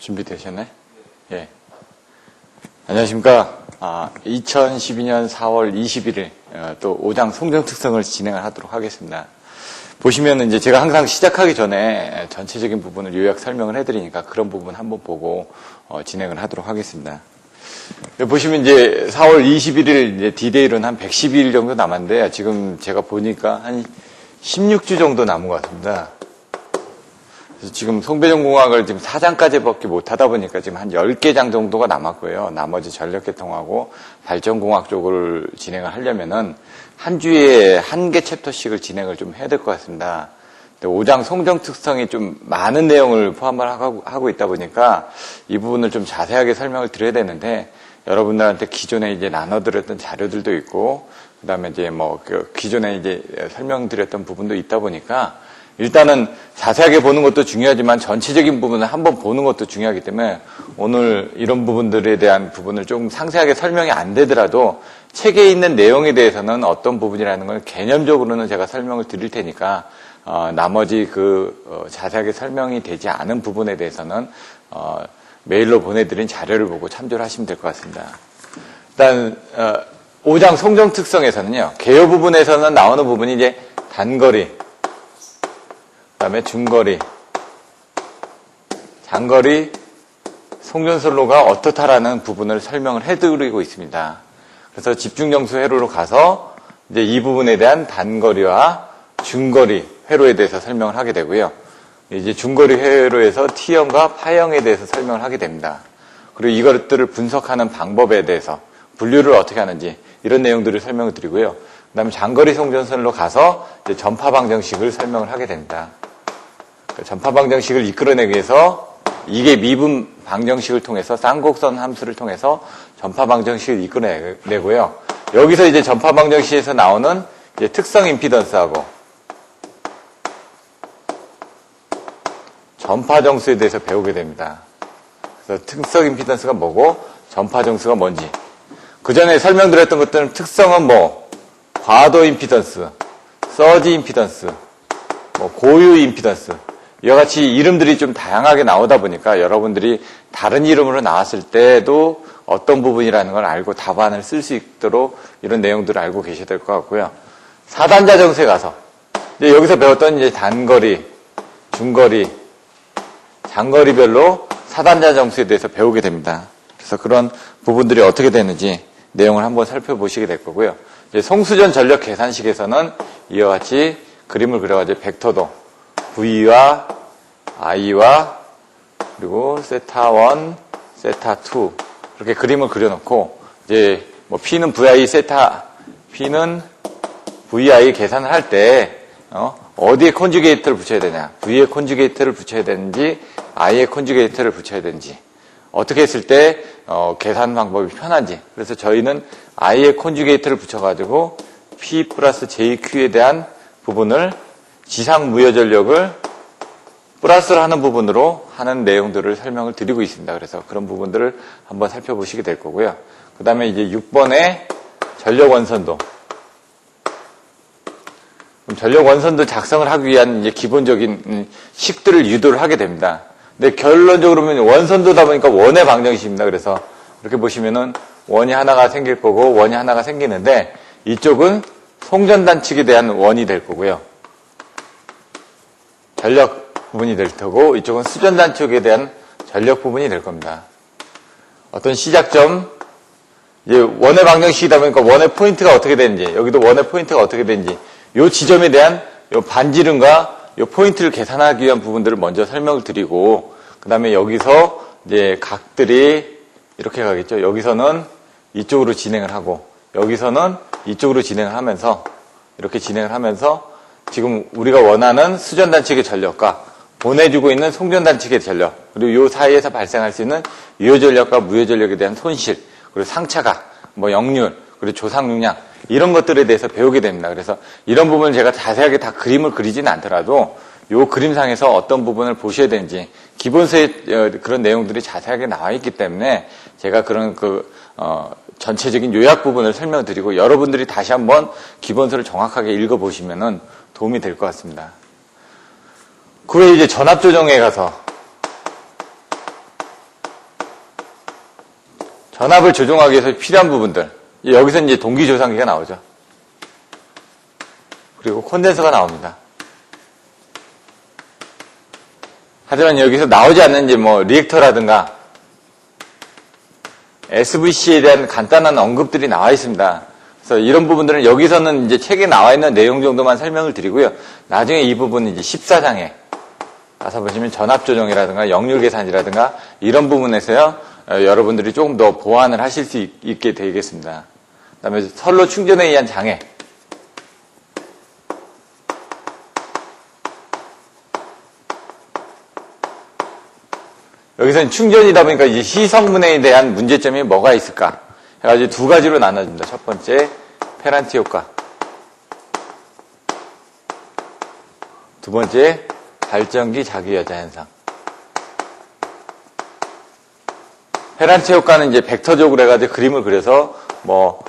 준비되셨나요? 예. 안녕하십니까. 2012년 4월 21일, 또 5장 송정 특성을 진행을 하도록 하겠습니다. 보시면 이제 제가 항상 시작하기 전에 전체적인 부분을 요약 설명을 해드리니까 그런 부분 한번 보고 진행을 하도록 하겠습니다. 보시면 이제 4월 21일 이제 D-Day로는 한 112일 정도 남았는데요. 지금 제가 보니까 한 16주 정도 남은 것 같습니다. 그래서 지금 송배전공학을 지금 4장까지밖에 못 하다 보니까 지금 한 10개 장 정도가 남았고요. 나머지 전력계통하고 발전공학 쪽을 진행을 하려면은 한 주에 한 개 챕터씩을 진행을 좀 해야 될 것 같습니다. 5장 송정 특성이 좀 많은 내용을 포함을 하고 있다 보니까 이 부분을 좀 자세하게 설명을 드려야 되는데 여러분들한테 기존에 이제 나눠드렸던 자료들도 있고 그 다음에 이제 기존에 이제 설명드렸던 부분도 있다 보니까 일단은 자세하게 보는 것도 중요하지만 전체적인 부분을 한번 보는 것도 중요하기 때문에 오늘 이런 부분들에 대한 부분을 좀 상세하게 설명이 안 되더라도 책에 있는 내용에 대해서는 어떤 부분이라는 걸 개념적으로는 제가 설명을 드릴 테니까 나머지 자세하게 설명이 되지 않은 부분에 대해서는 메일로 보내드린 자료를 보고 참조를 하시면 될 것 같습니다. 일단 5장 송정 특성에서는요. 개요 부분에서는 나오는 부분이 이제 단거리, 그다음에 중거리, 장거리, 송전선로가 어떻다라는 부분을 설명을 해드리고 있습니다. 그래서 집중정수 회로로 가서 이제 이 부분에 대한 단거리와 중거리 회로에 대해서 설명을 하게 되고요. 이제 중거리 회로에서 T형과 파형에 대해서 설명을 하게 됩니다. 그리고 이것들을 분석하는 방법에 대해서 분류를 어떻게 하는지 이런 내용들을 설명을 드리고요. 그 다음에 장거리 송전선로 가서 이제 전파 방정식을 설명을 하게 됩니다. 전파 방정식을 이끌어내기 위해서 이게 미분 방정식을 통해서 쌍곡선 함수를 통해서 전파 방정식을 이끌어내고요. 여기서 이제 전파 방정식에서 나오는 이제 특성 임피던스하고 전파 정수에 대해서 배우게 됩니다. 그래서 특성 임피던스가 뭐고 전파 정수가 뭔지. 그 전에 설명드렸던 것들은 특성은 과도 임피던스, 서지 임피던스, 고유 임피던스 이와 같이 이름들이 좀 다양하게 나오다 보니까 여러분들이 다른 이름으로 나왔을 때도 어떤 부분이라는 걸 알고 답안을 쓸 수 있도록 이런 내용들을 알고 계셔야 될 것 같고요. 4단자 정수에 가서 이제 여기서 배웠던 이제 단거리, 중거리, 장거리별로 4단자 정수에 대해서 배우게 됩니다. 그래서 그런 부분들이 어떻게 되는지 내용을 한번 살펴보시게 될 거고요. 이제 송수전 전력 계산식에서는 이와 같이 그림을 그려가지고 벡터도 V와 I와 그리고 세타1, 세타2 이렇게 그림을 그려놓고 이제 P는 VI 세타 P는 VI 계산을 할 때 어디에 컨주게이트를 붙여야 되냐, V에 컨주게이트를 붙여야 되는지 I에 컨주게이트를 붙여야 되는지 어떻게 했을 때 계산 방법이 편한지. 그래서 저희는 I에 컨주게이트를 붙여가지고 P 플러스 JQ에 대한 부분을 지상 무효 전력을 플러스를 하는 부분으로 하는 내용들을 설명을 드리고 있습니다. 그래서 그런 부분들을 한번 살펴보시게 될 거고요. 그 다음에 이제 6번에 전력 원선도. 전력 원선도 작성을 하기 위한 이제 기본적인 식들을 유도를 하게 됩니다. 근데 결론적으로 보면 원선도다 보니까 원의 방정식입니다. 그래서 이렇게 보시면은 원이 하나가 생길 거고 원이 하나가 생기는데 이쪽은 송전단측에 대한 원이 될 거고요. 전력 부분이 될 테고 이쪽은 수전단축에 대한 전력 부분이 될 겁니다. 어떤 시작점, 이제 원의 방정식이다 보니까 원의 포인트가 어떻게 되는지, 여기도 원의 포인트가 어떻게 되는지, 이 지점에 대한 이 반지름과 이 포인트를 계산하기 위한 부분들을 먼저 설명을 드리고, 그 다음에 여기서 이제 각들이 이렇게 가겠죠. 여기서는 이쪽으로 진행을 하고, 여기서는 이쪽으로 진행을 하면서, 이렇게 진행을 하면서 지금 우리가 원하는 수전단측의 전력과 보내주고 있는 송전단측의 전력, 그리고 이 사이에서 발생할 수 있는 유효전력과 무효전력에 대한 손실, 그리고 상차각, 역률, 그리고 조상용량 이런 것들에 대해서 배우게 됩니다. 그래서 이런 부분을 제가 자세하게 다 그림을 그리지는 않더라도 이 그림상에서 어떤 부분을 보셔야 되는지 기본서에 그런 내용들이 자세하게 나와 있기 때문에 제가 그런 전체적인 요약 부분을 설명드리고 여러분들이 다시 한번 기본서를 정확하게 읽어보시면은 도움이 될 것 같습니다. 그 외에 이제 전압조정에 가서 전압을 조정하기 위해서 필요한 부분들. 여기서 이제 동기조상기가 나오죠. 그리고 콘덴서가 나옵니다. 하지만 여기서 나오지 않는 이제 뭐 리액터라든가 SVC에 대한 간단한 언급들이 나와 있습니다. 그래서 이런 부분들은 여기서는 이제 책에 나와 있는 내용 정도만 설명을 드리고요. 나중에 이 부분은 이제 14장에 가서 보시면 전압 조정이라든가 역률 계산이라든가 이런 부분에서요, 여러분들이 조금 더 보완을 하실 수 있게 되겠습니다. 그 다음에 선로 충전에 의한 장애. 여기서는 충전이다 보니까 이제 시성분해에 대한 문제점이 뭐가 있을까? 해가지고 두 가지로 나눠집니다. 첫 번째, 페란티 효과. 두 번째, 발전기 자기여자 현상. 페란티 효과는 이제 벡터적으로 해가지고 그림을 그려서 뭐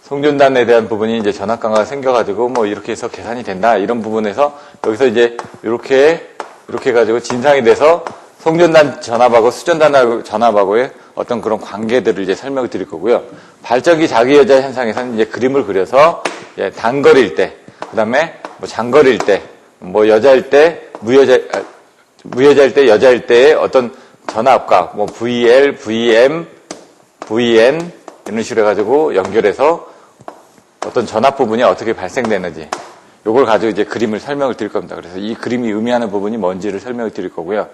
송전단에 대한 부분이 이제 전압 강화가 생겨가지고 뭐 이렇게 해서 계산이 된다 이런 부분에서 여기서 이제 이렇게 해가지고 진상이 돼서 송전단 전압하고 수전단 전압하고의 어떤 그런 관계들을 이제 설명을 드릴 거고요. 발전기 자기여자 현상에서는 이제 그림을 그려서 이제 단거리일 때, 그 다음에 뭐 장거리일 때, 뭐 여자일 때, 무여자일 때, 여자일 때의 어떤 전압과 뭐 VL, VM, VN 이런 식으로 해가지고 연결해서 어떤 전압 부분이 어떻게 발생되는지 요걸 가지고 이제 그림을 설명을 드릴 겁니다. 그래서 이 그림이 의미하는 부분이 뭔지를 설명을 드릴 거고요.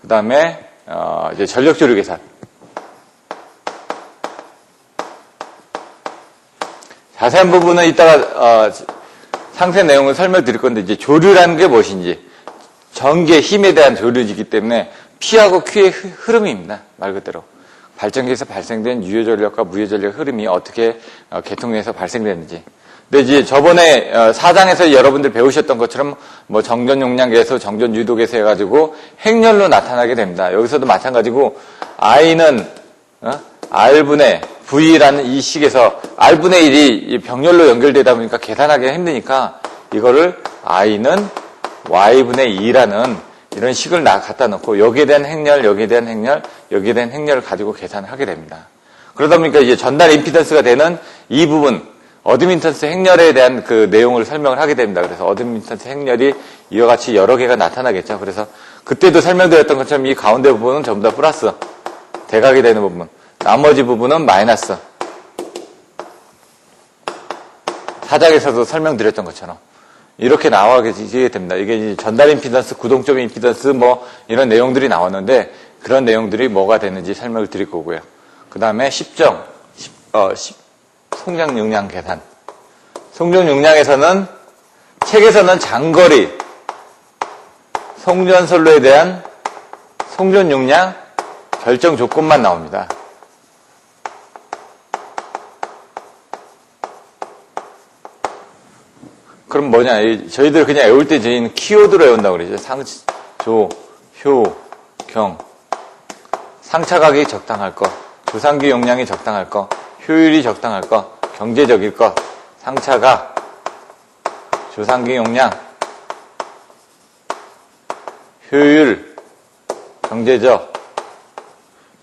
그 다음에 이제 전력 조류 계산. 자세한 부분은 이따가 상세 내용을 설명드릴 건데 이제 조류라는 게 무엇인지 전기의 힘에 대한 조류이기 때문에 P하고 Q의 흐름입니다. 말 그대로. 발전기에서 발생된 유효전력과 무효전력 흐름이 어떻게 계통에서 발생되는지. 근데 이제 저번에 4장에서 여러분들 배우셨던 것처럼 뭐 정전 용량계에서 정전 유도계에서 해가지고 행렬로 나타나게 됩니다. 여기서도 마찬가지고 I는 R분의 V라는 이 식에서 R분의 1이 병렬로 연결되다 보니까 계산하기가 힘드니까 이거를 I는 Y분의 2라는 이런 식을 갖다 놓고 여기에 대한 행렬, 여기에 대한 행렬, 여기에 대한 행렬을 가지고 계산을 하게 됩니다. 그러다 보니까 이제 전달 임피던스가 되는 이 부분, 어드민턴스 행렬에 대한 그 내용을 설명을 하게 됩니다. 그래서 어드민턴스 행렬이 이와 같이 여러 개가 나타나겠죠. 그래서 그때도 설명드렸던 것처럼 이 가운데 부분은 전부 다 플러스, 대각이 되는 부분, 나머지 부분은 마이너스. 4장에서도 설명드렸던 것처럼. 이렇게 나와지게 됩니다. 이게 이제 전달 임피던스, 구동점 임피던스 뭐 이런 내용들이 나왔는데 그런 내용들이 뭐가 되는지 설명을 드릴 거고요. 그 다음에 10정, 송전 용량 계산. 송전 용량에서는 책에서는 장거리 송전 선로에 대한 송전 용량 결정 조건만 나옵니다. 그럼 뭐냐? 저희들 그냥 외울 때 저희는 키워드로 외운다고 그러죠. 상, 조, 효, 경. 상차 가격이 적당할 것, 조상기 용량이 적당할 것, 효율이 적당할 것, 경제적일 것, 상차가, 조상기 용량, 효율, 경제적.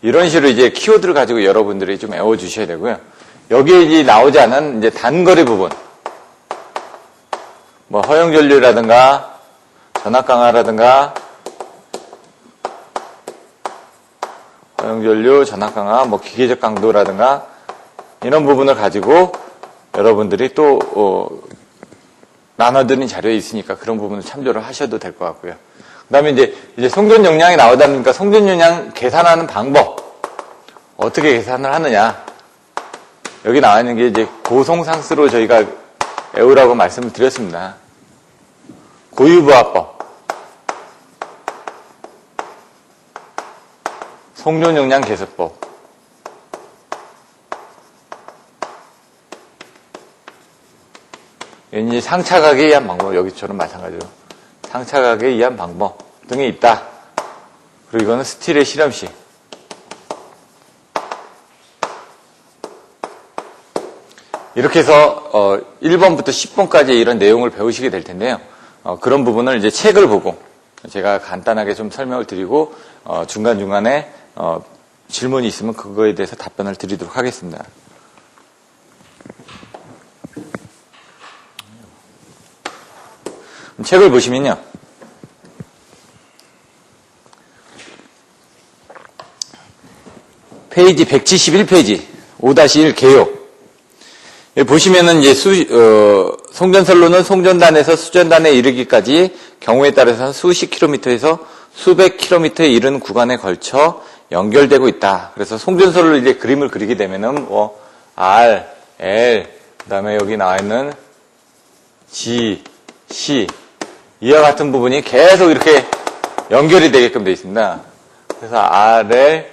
이런 식으로 이제 키워드를 가지고 여러분들이 좀 외워주셔야 되고요. 여기에 이제 나오지 않은 이제 단거리 부분. 뭐 허용전류라든가 전압 강화라든가 허용전류, 전압 강화, 뭐 기계적 강도라든가 이런 부분을 가지고 여러분들이 또 나눠드린 자료에 있으니까 그런 부분을 참조를 하셔도 될 것 같고요. 그 다음에 이제 송전 용량이 나오다 보니까 송전 용량 계산하는 방법 어떻게 계산을 하느냐 여기 나와 있는 게 이제 고송상수로 저희가 외우라고 말씀을 드렸습니다. 고유부하법, 송전용량 계수법, 이제 상차각에 의한 방법, 여기처럼 마찬가지로 상차각에 의한 방법 등이 있다. 그리고 이거는 스틸의 실험시. 이렇게 해서 1번부터 10번까지 이런 내용을 배우시게 될 텐데요. 그런 부분을 이제 책을 보고 제가 간단하게 좀 설명을 드리고 중간중간에 질문이 있으면 그거에 대해서 답변을 드리도록 하겠습니다. 책을 보시면요. 페이지 171페이지 5-1 개요. 여기 보시면은 이제 송전선로는 송전단에서 수전단에 이르기까지 경우에 따라서 수십 킬로미터에서 수백 킬로미터에 이르는 구간에 걸쳐 연결되고 있다. 그래서 송전선로 이제 그림을 그리게 되면은 뭐 R, L, 그다음에 여기 나와 있는 G, C 이와 같은 부분이 계속 이렇게 연결이 되게끔 되어 있습니다. 그래서 R, L,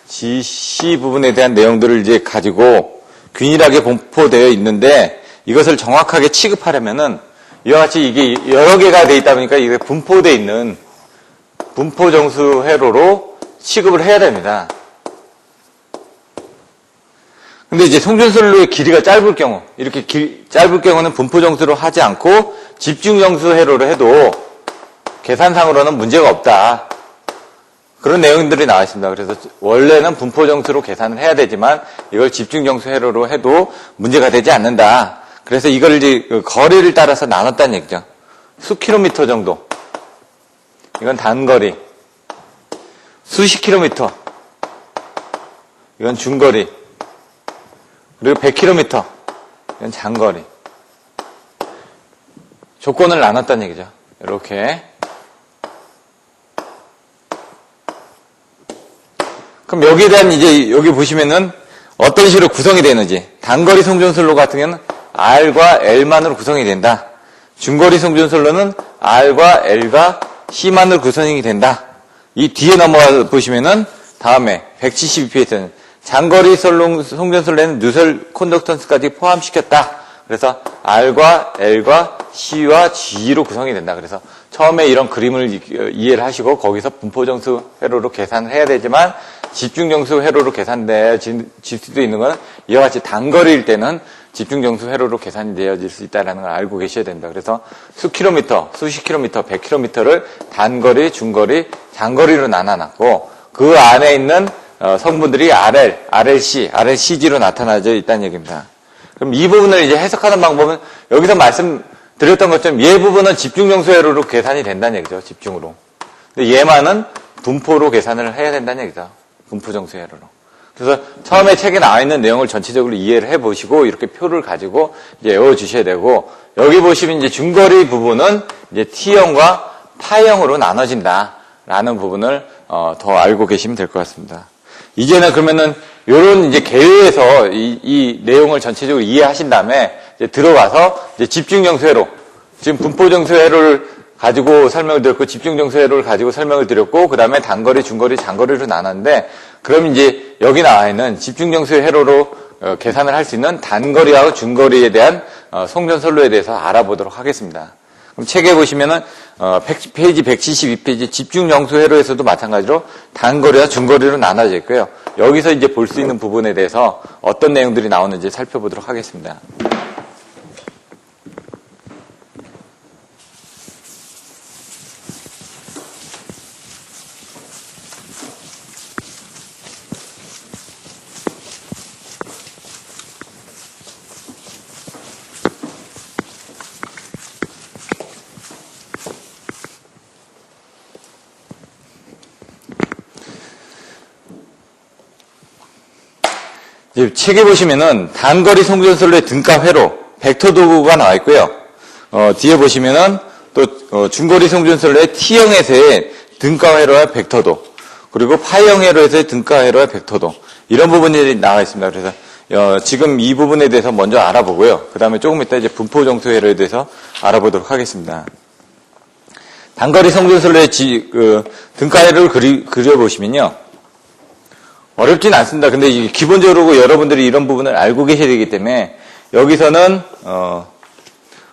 G, C 부분에 대한 내용들을 이제 가지고 균일하게 분포되어 있는데 이것을 정확하게 취급하려면은 이와 같이 이게 여러 개가 되어 있다 보니까 이게 분포되어 있는 분포정수 회로로 취급을 해야 됩니다. 근데 이제 송전선로의 길이가 짧을 경우, 이렇게 짧을 경우는 분포정수로 하지 않고 집중정수 회로로 해도 계산상으로는 문제가 없다. 그런 내용들이 나와 있습니다. 그래서 원래는 분포정수로 계산을 해야 되지만 이걸 집중정수 회로로 해도 문제가 되지 않는다. 그래서 이걸 이제 거리를 따라서 나눴다는 얘기죠. 수 킬로미터 정도. 이건 단거리. 수십 킬로미터. 이건 중거리. 그리고 100km. 이건 장거리. 조건을 나눴다는 얘기죠. 이렇게. 그럼 여기에 대한 이제 여기 보시면은 어떤 식으로 구성이 되는지. 단거리 송전선로 같은 경우는 R과 L만으로 구성이 된다. 중거리 송전선로는 R과 L과 C만으로 구성이 된다. 이 뒤에 넘어가 보시면은 다음에 172페이지는 장거리 송전선로에는 누설 컨덕턴스까지 포함시켰다. 그래서 R과 L과 C와 G로 구성이 된다. 그래서 처음에 이런 그림을 이해를 하시고 거기서 분포정수 회로로 계산을 해야 되지만 집중정수 회로로 계산될 수도 있는 것은 이와 같이 단거리일 때는 집중정수 회로로 계산이 되어질 수 있다는 걸 알고 계셔야 됩니다. 그래서 수 킬로미터, 수십 킬로미터, 100킬로미터를 단거리, 중거리, 장거리로 나눠놨고 그 안에 있는 성분들이 RL, RLC, RLCG로 나타나져 있다는 얘기입니다. 그럼 이 부분을 이제 해석하는 방법은 여기서 말씀드렸던 것처럼 얘 부분은 집중정수 회로로 계산이 된다는 얘기죠. 집중으로. 근데 얘만은 분포로 계산을 해야 된다는 얘기죠. 분포정수 회로로. 그래서 처음에 책에 나와 있는 내용을 전체적으로 이해를 해보시고 이렇게 표를 가지고 이제 외워주셔야 되고 여기 보시면 이제 중거리 부분은 이제 T형과 파형으로 나눠진다라는 부분을 더 알고 계시면 될 것 같습니다. 이제는 그러면은 요런 이제 개요에서 이 내용을 전체적으로 이해하신 다음에 이제 들어가서 이제 집중정수 회로 지금 분포정수 회로를 가지고 설명을 드렸고 집중정수 회로를 가지고 설명을 드렸고 그 다음에 단거리, 중거리, 장거리로 나눴는데 그럼 이제 여기 나와 있는 집중정수 회로로 계산을 할 수 있는 단거리하고 중거리에 대한 송전선로에 대해서 알아보도록 하겠습니다. 그럼 책에 보시면은 페이지 172페이지 집중정수 회로에서도 마찬가지로 단거리와 중거리로 나눠져 있고요. 여기서 이제 볼 수 있는 부분에 대해서 어떤 내용들이 나오는지 살펴보도록 하겠습니다. 책에 보시면은 단거리 송전선로의 등가 회로 벡터 도구가 나와 있고요. 뒤에 보시면은 또 중거리 송전선로의 T형에서의 등가 회로와 벡터도 그리고 파형 회로에서의 등가 회로와 벡터도 이런 부분이 나와 있습니다. 그래서 지금 이 부분에 대해서 먼저 알아보고요. 그 다음에 조금 이따 이제 분포정수 회로에 대해서 알아보도록 하겠습니다. 단거리 송전선로의 등가 회로를 그려보시면요. 어렵진 않습니다. 근데 기본적으로 여러분들이 이런 부분을 알고 계셔야 되기 때문에 여기서는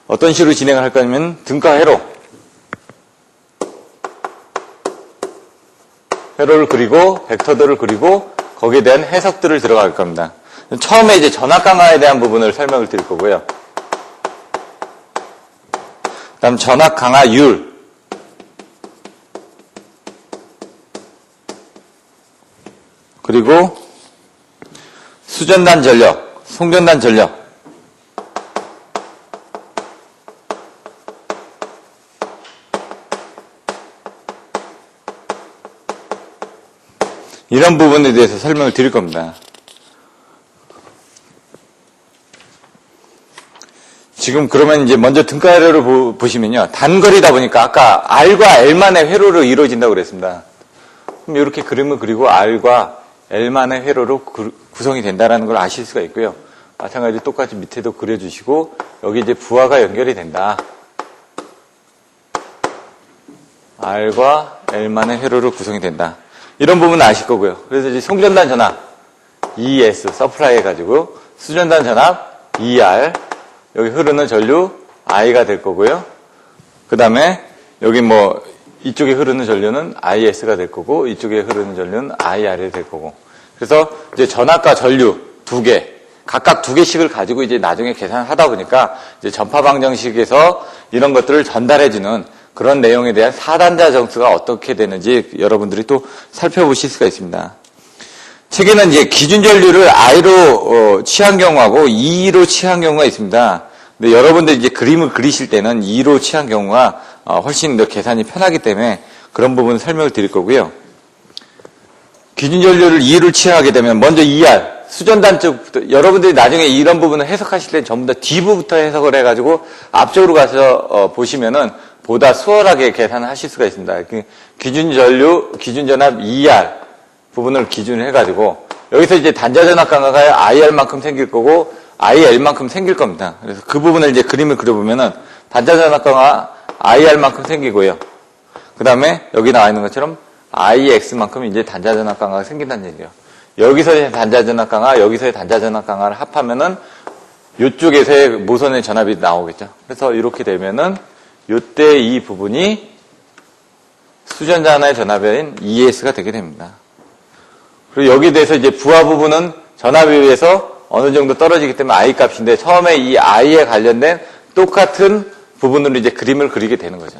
어떤 식으로 진행을 할 거냐면 등가 회로를 그리고 벡터들을 그리고 거기에 대한 해석들을 들어갈 겁니다. 처음에 이제 전압 강화에 대한 부분을 설명을 드릴 거고요. 그다음 전압 강화율 그리고 수전단 전력, 송전단 전력. 이런 부분에 대해서 설명을 드릴 겁니다. 지금 그러면 이제 먼저 등가로를 보시면요. 단거리다 보니까 아까 R과 L만의 회로로 이루어진다고 그랬습니다. 그럼 이렇게 그림을 그리고 R과 L만의 회로로 구성이 된다는 걸 아실 수가 있고요. 마찬가지로 똑같이 밑에도 그려주시고 여기 이제 부하가 연결이 된다. R과 L만의 회로로 구성이 된다. 이런 부분은 아실 거고요. 그래서 이제 송전단 전압 ES 서플라이 해가지고 수전단 전압 ER 여기 흐르는 전류 I가 될 거고요. 그 다음에 여기 뭐 이쪽에 흐르는 전류는 IS가 될 거고 이쪽에 흐르는 전류는 IR이 될 거고. 그래서 이제 전압과 전류 두 개, 각각 두 개씩을 가지고 이제 나중에 계산을 하다 보니까 이제 전파 방정식에서 이런 것들을 전달해주는 그런 내용에 대한 4단자 정수가 어떻게 되는지 여러분들이 또 살펴보실 수가 있습니다. 책에는 이제 기준 전류를 I로 취한 경우하고 E로 취한 경우가 있습니다. 근데 여러분들 이제 그림을 그리실 때는 E로 취한 경우가 훨씬 더 계산이 편하기 때문에 그런 부분 설명을 드릴 거고요. 기준 전류를 E로 취하게 되면 먼저 ER, 수전단 쪽부터 여러분들이 나중에 이런 부분을 해석하실 때 전부 다 뒤부부터 해석을 해가지고 앞쪽으로 가서 보시면은 보다 수월하게 계산을 하실 수가 있습니다. 기준 전류, 기준 전압 ER 부분을 기준을 해가지고 여기서 이제 단자 전압 강화가 IR만큼 생길 거고 IL만큼 생길 겁니다. 그래서 그 부분을 이제 그림을 그려보면은 단자 전압 강화 IR만큼 생기고요. 그 다음에 여기 나와 있는 것처럼 IX만큼 이제 단자 전압 강화가 생긴다는 얘기예요. 여기서의 단자 전압 강화, 여기서의 단자 전압 강화를 합하면은 이쪽에서의 모선의 전압이 나오겠죠. 그래서 이렇게 되면은 이때 이 부분이 수전단의 전압인 ES가 되게 됩니다. 그리고 여기에 대해서 이제 부하 부분은 전압에 의해서 어느 정도 떨어지기 때문에 I 값인데 처음에 이 I에 관련된 똑같은 부분으로 이제 그림을 그리게 되는 거죠.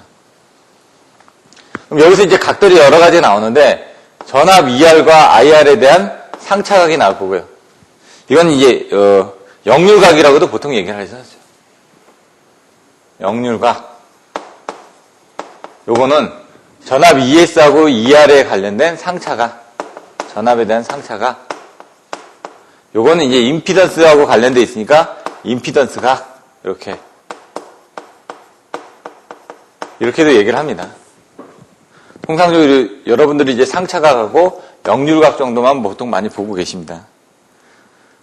그럼 여기서 이제 각들이 여러 가지 나오는데 전압 ER과 IR에 대한 상차각이 나올 거고요. 이건 이제 역률각이라고도 보통 얘기를 하죠. 역률각. 요거는 전압 ES하고 ER에 관련된 상차각. 전압에 대한 상차각. 요거는 이제 임피던스하고 관련돼 있으니까 임피던스각. 이렇게도 얘기를 합니다. 통상적으로 여러분들이 이제 상차각하고 역률각 정도만 보통 많이 보고 계십니다.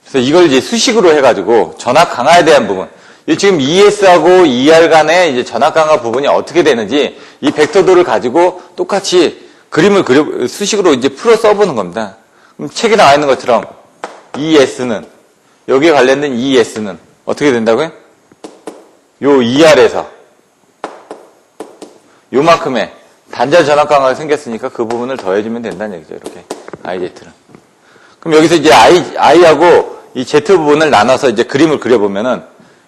그래서 이걸 이제 수식으로 해가지고 전압 강화에 대한 부분. 지금 ES하고 ER 간의 이제 전압 강화 부분이 어떻게 되는지 이 벡터도를 가지고 똑같이 그림을 수식으로 이제 풀어 써보는 겁니다. 그럼 책에 나와 있는 것처럼 ES는, 여기에 관련된 ES는 어떻게 된다고요? 요 ER에서 요만큼의 단자 전압 강화가 생겼으니까 그 부분을 더해주면 된다는 얘기죠. 이렇게 IZ를. 그럼 여기서 이제 I하고 이 Z 부분을 나눠서 이제 그림을 그려보면은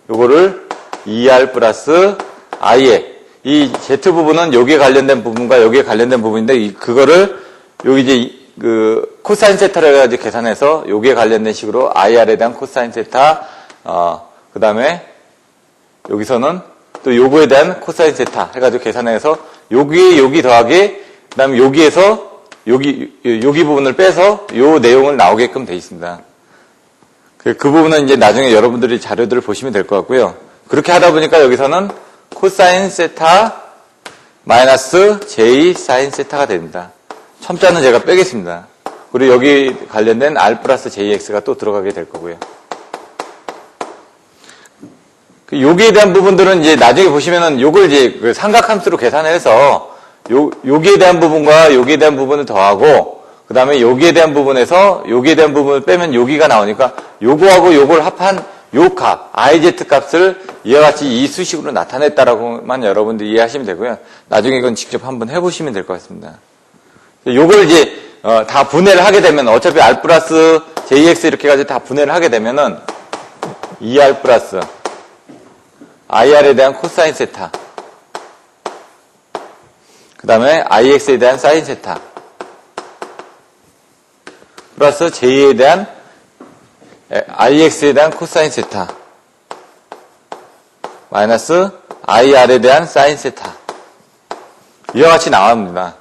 요거를 ER 플러스 I에 이 Z 부분은 여기에 관련된 부분과 여기에 관련된 부분인데 그거를 여기 이제 그 코사인 세타를 해가지고 계산해서 여기에 관련된 식으로 IR에 대한 코사인 세타 그 다음에 여기서는 또 요거에 대한 코사인 세타 해가지고 계산해서 여기 더하기 그 다음에 여기에서 여기 부분을 빼서 요 내용을 나오게끔 돼 있습니다. 그 부분은 이제 나중에 여러분들이 자료들을 보시면 될 것 같고요. 그렇게 하다 보니까 여기서는 코사인 세타 마이너스 J 사인 세타가 됩니다. 첨자는 제가 빼겠습니다. 그리고 여기 관련된 R 플러스 JX가 또 들어가게 될 거고요. 여기에 대한 부분들은 이제 나중에 보시면은 요걸 이제 그 삼각함수로 계산해서 여기에 대한 부분과 여기에 대한 부분을 더하고 그 다음에 여기에 대한 부분에서 여기에 대한 부분을 빼면 여기가 나오니까 요거하고 요걸 합한 요 값, IZ 값을 이와 같이 이 수식으로 나타냈다라고만 여러분들 이해하시면 되고요. 나중에 이건 직접 한번 해보시면 될 것 같습니다. 요걸 이제 다 분해를 하게 되면 어차피 R 플러스 JX 이렇게 가지고 다 분해를 하게 되면은 ER 플러스 IR에 대한 코사인 세타 그 다음에 IX에 대한 사인 세타 플러스 J에 대한 IX에 대한 코사인 세타 마이너스 IR에 대한 사인 세타 이와 같이 나옵니다.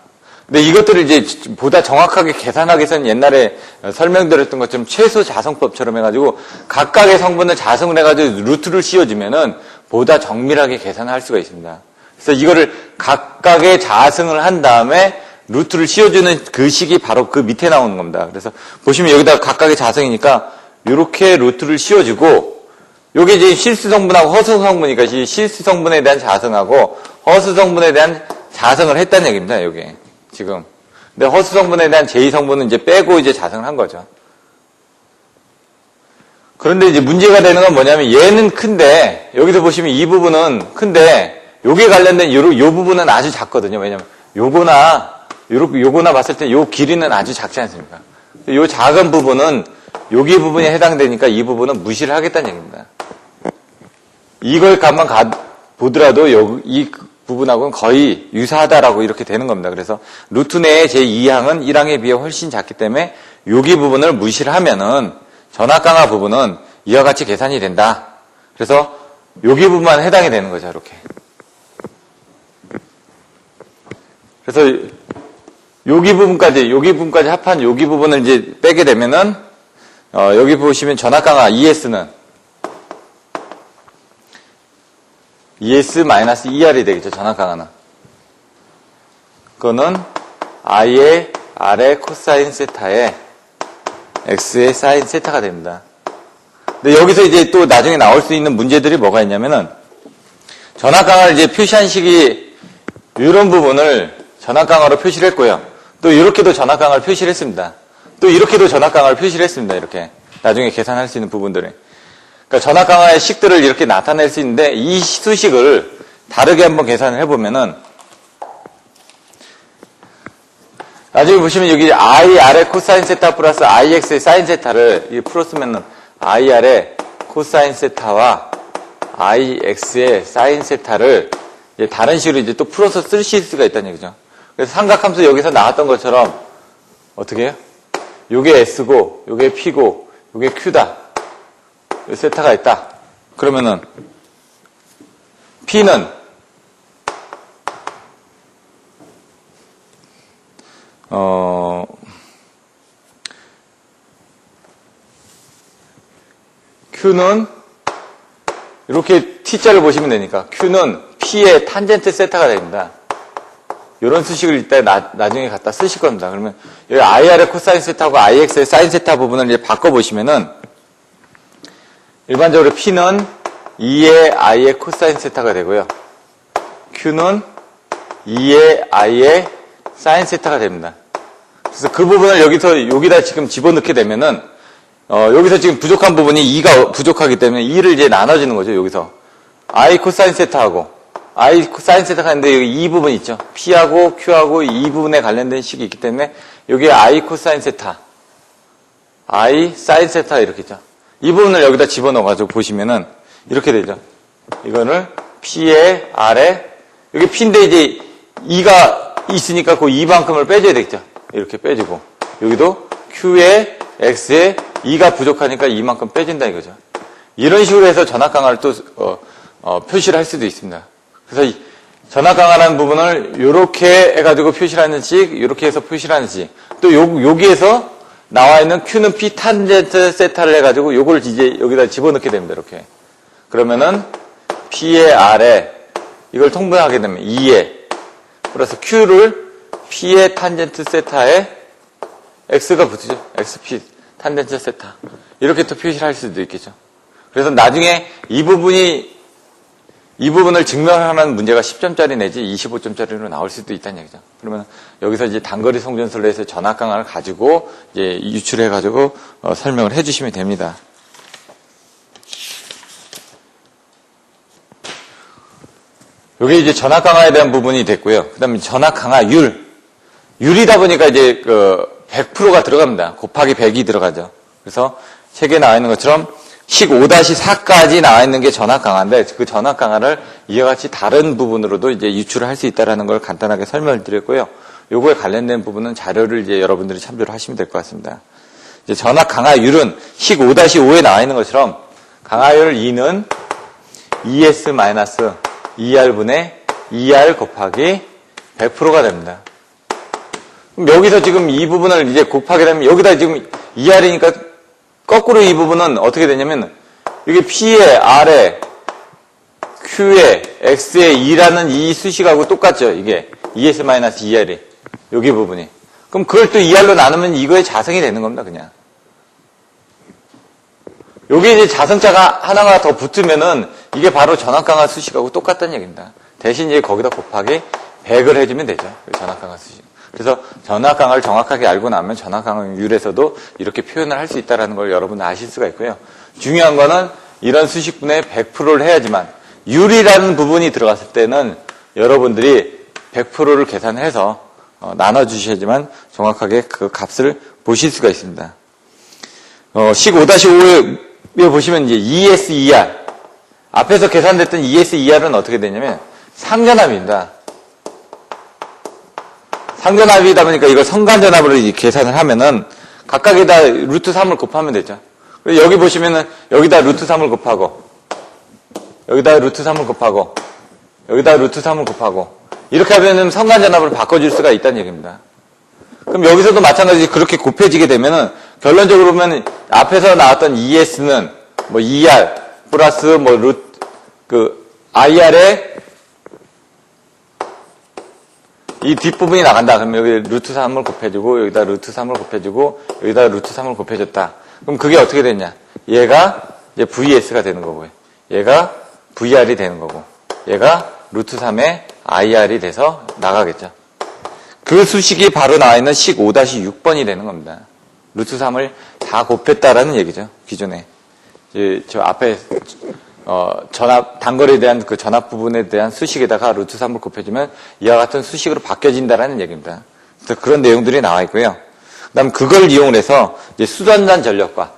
근데 이것들을 이제 보다 정확하게 계산하기 위해서는 옛날에 설명드렸던 것처럼 최소 자성법처럼 해가지고 각각의 성분을 자성을 해가지고 루트를 씌워주면은 보다 정밀하게 계산할 수가 있습니다. 그래서 이거를 각각의 자성을 한 다음에 루트를 씌워주는 그 식이 바로 그 밑에 나오는 겁니다. 그래서 보시면 여기다 각각의 자성이니까 이렇게 루트를 씌워주고 요게 이제 실수 성분하고 허수 성분이니까 이 실수 성분에 대한 자성하고 허수 성분에 대한 자성을 했다는 얘기입니다. 요게 지금. 근데 허수 성분에 대한 제2 성분은 이제 빼고 이제 자성을 한 거죠. 그런데 이제 문제가 되는 건 뭐냐면 얘는 큰데 여기서 보시면 이 부분은 큰데 요게 관련된 요 부분은 아주 작거든요. 왜냐면 요거나 봤을 때 요 길이는 아주 작지 않습니까? 요 작은 부분은 여기 부분에 해당되니까 이 부분은 무시를 하겠다는 얘기입니다. 이걸 가만 보더라도 이 부분하고는 거의 유사하다라고 이렇게 되는 겁니다. 그래서 루트 내의 제2항은 1항에 비해 훨씬 작기 때문에 여기 부분을 무시를 하면은 전압 강화 부분은 이와 같이 계산이 된다. 그래서 여기 부분만 해당이 되는 거죠. 이렇게. 그래서 여기 부분까지 합한 여기 부분을 이제 빼게 되면은 여기 보시면 전압 강화 ES는 ES-ER이 되겠죠. 전압 강화는. 그거는 I의 R의 코사인 세타에 X의 사인 세타가 됩니다. 근데 여기서 이제 또 나중에 나올 수 있는 문제들이 뭐가 있냐면은 전압 강화를 이제 표시한 식이 이런 부분을 전압 강화로 표시를 했고요. 또 이렇게도 전압 강화를 표시를 했습니다. 또 이렇게도 전압 강화를 표시를 했습니다. 이렇게. 나중에 계산할 수 있는 부분들을. 그러니까 전압 강화의 식들을 이렇게 나타낼 수 있는데 이 수식을 다르게 한번 계산을 해보면은 나중에 보시면 여기 IR의 코사인 세타 플러스 IX의 사인 세타를 풀었으면은 IR의 코사인 세타와 IX의 사인 세타를 이제 다른 식으로 이제 또 풀어서 쓰실 수가 있다는 얘기죠. 그래서 삼각함수 여기서 나왔던 것처럼 어떻게 해요? 요게 S고 요게 P고 요게 Q다. 세타가 있다. 그러면은 P는 Q는 이렇게 T자를 보시면 되니까 Q는 P의 탄젠트 세타가 됩니다. 이런 수식을 이따 나중에 갖다 쓰실 겁니다. 그러면 여기 IR의 코사인 세타하고 IX의 사인 세타 부분을 이제 바꿔보시면은 일반적으로 P는 2의 I의 코사인 세타가 되고요. Q는 2의 I의 사인 세타가 됩니다. 그래서 그 부분을 여기다 지금 집어넣게 되면은, 여기서 지금 부족한 부분이 2가 부족하기 때문에 2를 이제 나눠주는 거죠, 여기서. I 코사인 세타하고, I 사인 세타가 있는데 여기 이 부분 있죠. P하고 Q하고 이 부분에 관련된 식이 있기 때문에 여기에 I 코사인 세타, I 사인 세타 이렇게 있죠. 이 부분을 여기다 집어넣어가지고 보시면은 이렇게 되죠. 이거를 P의 R에 여기 P인데 이제 2가 있으니까 그 2만큼을 빼줘야 되겠죠. 이렇게 빼주고 여기도 Q의 X에 2가 부족하니까 2만큼 빼준다 이거죠. 이런 식으로 해서 전압 강화를 또 표시를 할 수도 있습니다. 그래서 이 전압 강화라는 부분을 이렇게 해가지고 표시를 하는 식, 이렇게 해서 표시를 하는 식, 또 여기에서 나와 있는 Q는 P 탄젠트 세타를 해가지고 요걸 이제 여기다 집어넣게 됩니다. 이렇게. 그러면은 P의 R에 이걸 통분하게 되면 2에 플러스 Q를 P의 탄젠트 세타에 X가 붙으죠. XP 탄젠트 세타. 이렇게 또 표시를 할 수도 있겠죠. 그래서 나중에 이 부분을 증명하는 문제가 10점짜리 내지 25점짜리로 나올 수도 있다는 얘기죠. 그러면 여기서 이제 단거리 송전술로 해서 전압 강화를 가지고 이제 유출해가지고 설명을 해주시면 됩니다. 이게 이제 전압 강화에 대한 부분이 됐고요. 그다음에 전압 강화율. 율이다 보니까 이제 100%가 들어갑니다. 곱하기 100이 들어가죠. 그래서 책에 나와 있는 것처럼 식 5-4까지 나와 있는 게 전압 강화인데 그 전압 강화를 이와 같이 다른 부분으로도 이제 유출을 할 수 있다라는 걸 간단하게 설명을 드렸고요. 요거에 관련된 부분은 자료를 이제 여러분들이 참조를 하시면 될 것 같습니다. 이제 전압 강하율은 식 5-5에 나와 있는 것처럼 강하율 2는 ES-ER분의 ER 곱하기 100%가 됩니다. 그럼 여기서 지금 이 부분을 이제 곱하게 되면 여기다 지금 ER이니까 거꾸로 이 부분은 어떻게 되냐면 이게 P의 R에 Q의 X의 2라는 이 수식하고 똑같죠. 이게 ES-ER이 여기 부분이. 그럼 그걸 또 ER로 나누면 이거의 자성이 되는 겁니다. 그냥. 여기 이제 자성자가 하나가 더 붙으면은 이게 바로 전압 강화 수식하고 똑같다는 얘기입니다. 대신 이제 거기다 곱하기 100을 해주면 되죠. 전압 강화 수식. 그래서 전압 강화를 정확하게 알고 나면 전압 강화율에서도 이렇게 표현을 할 수 있다는 걸 여러분 아실 수가 있고요. 중요한 거는 이런 수식분의 100%를 해야지만 율이라는 부분이 들어갔을 때는 여러분들이 100%를 계산해서 나눠주셔야지만 정확하게 그 값을 보실 수가 있습니다. 식 5-5에 보시면 이제 ES-ER 앞에서 계산됐던 ES-ER은 어떻게 되냐면 상전압입니다. 상전압이다 보니까 이걸 성간전압으로 계산을 하면은 각각에다 루트 3을 곱하면 되죠. 여기 보시면은 여기다 루트 3을 곱하고 여기다 루트 3을 곱하고 여기다 루트 3을 곱하고 이렇게 하면은 성간전압으로 바꿔줄 수가 있다는 얘기입니다. 그럼 여기서도 마찬가지 그렇게 곱해지게 되면은 결론적으로 보면 앞에서 나왔던 ES는 뭐 ER 플러스 뭐 IR에 이 뒷부분이 나간다. 그럼 여기 루트 3을 곱해주고 여기다 루트 3을 곱해주고 여기다 루트 3을 곱해줬다. 그럼 그게 어떻게 됐냐? 얘가 이제 VS가 되는 거고요. 얘가 VR이 되는 거고 얘가 루트 3의 IR이 돼서 나가겠죠. 그 수식이 바로 나와 있는 식 5-6번이 되는 겁니다. 루트 3을 다 곱했다라는 얘기죠. 기존에. 저 앞에, 단거리에 대한 그 전압 부분에 대한 수식에다가 루트 3을 곱해주면 이와 같은 수식으로 바뀌어진다라는 얘기입니다. 그래서 그런 내용들이 나와 있고요. 그 다음 그걸 이용해서 이제 수전단 전력과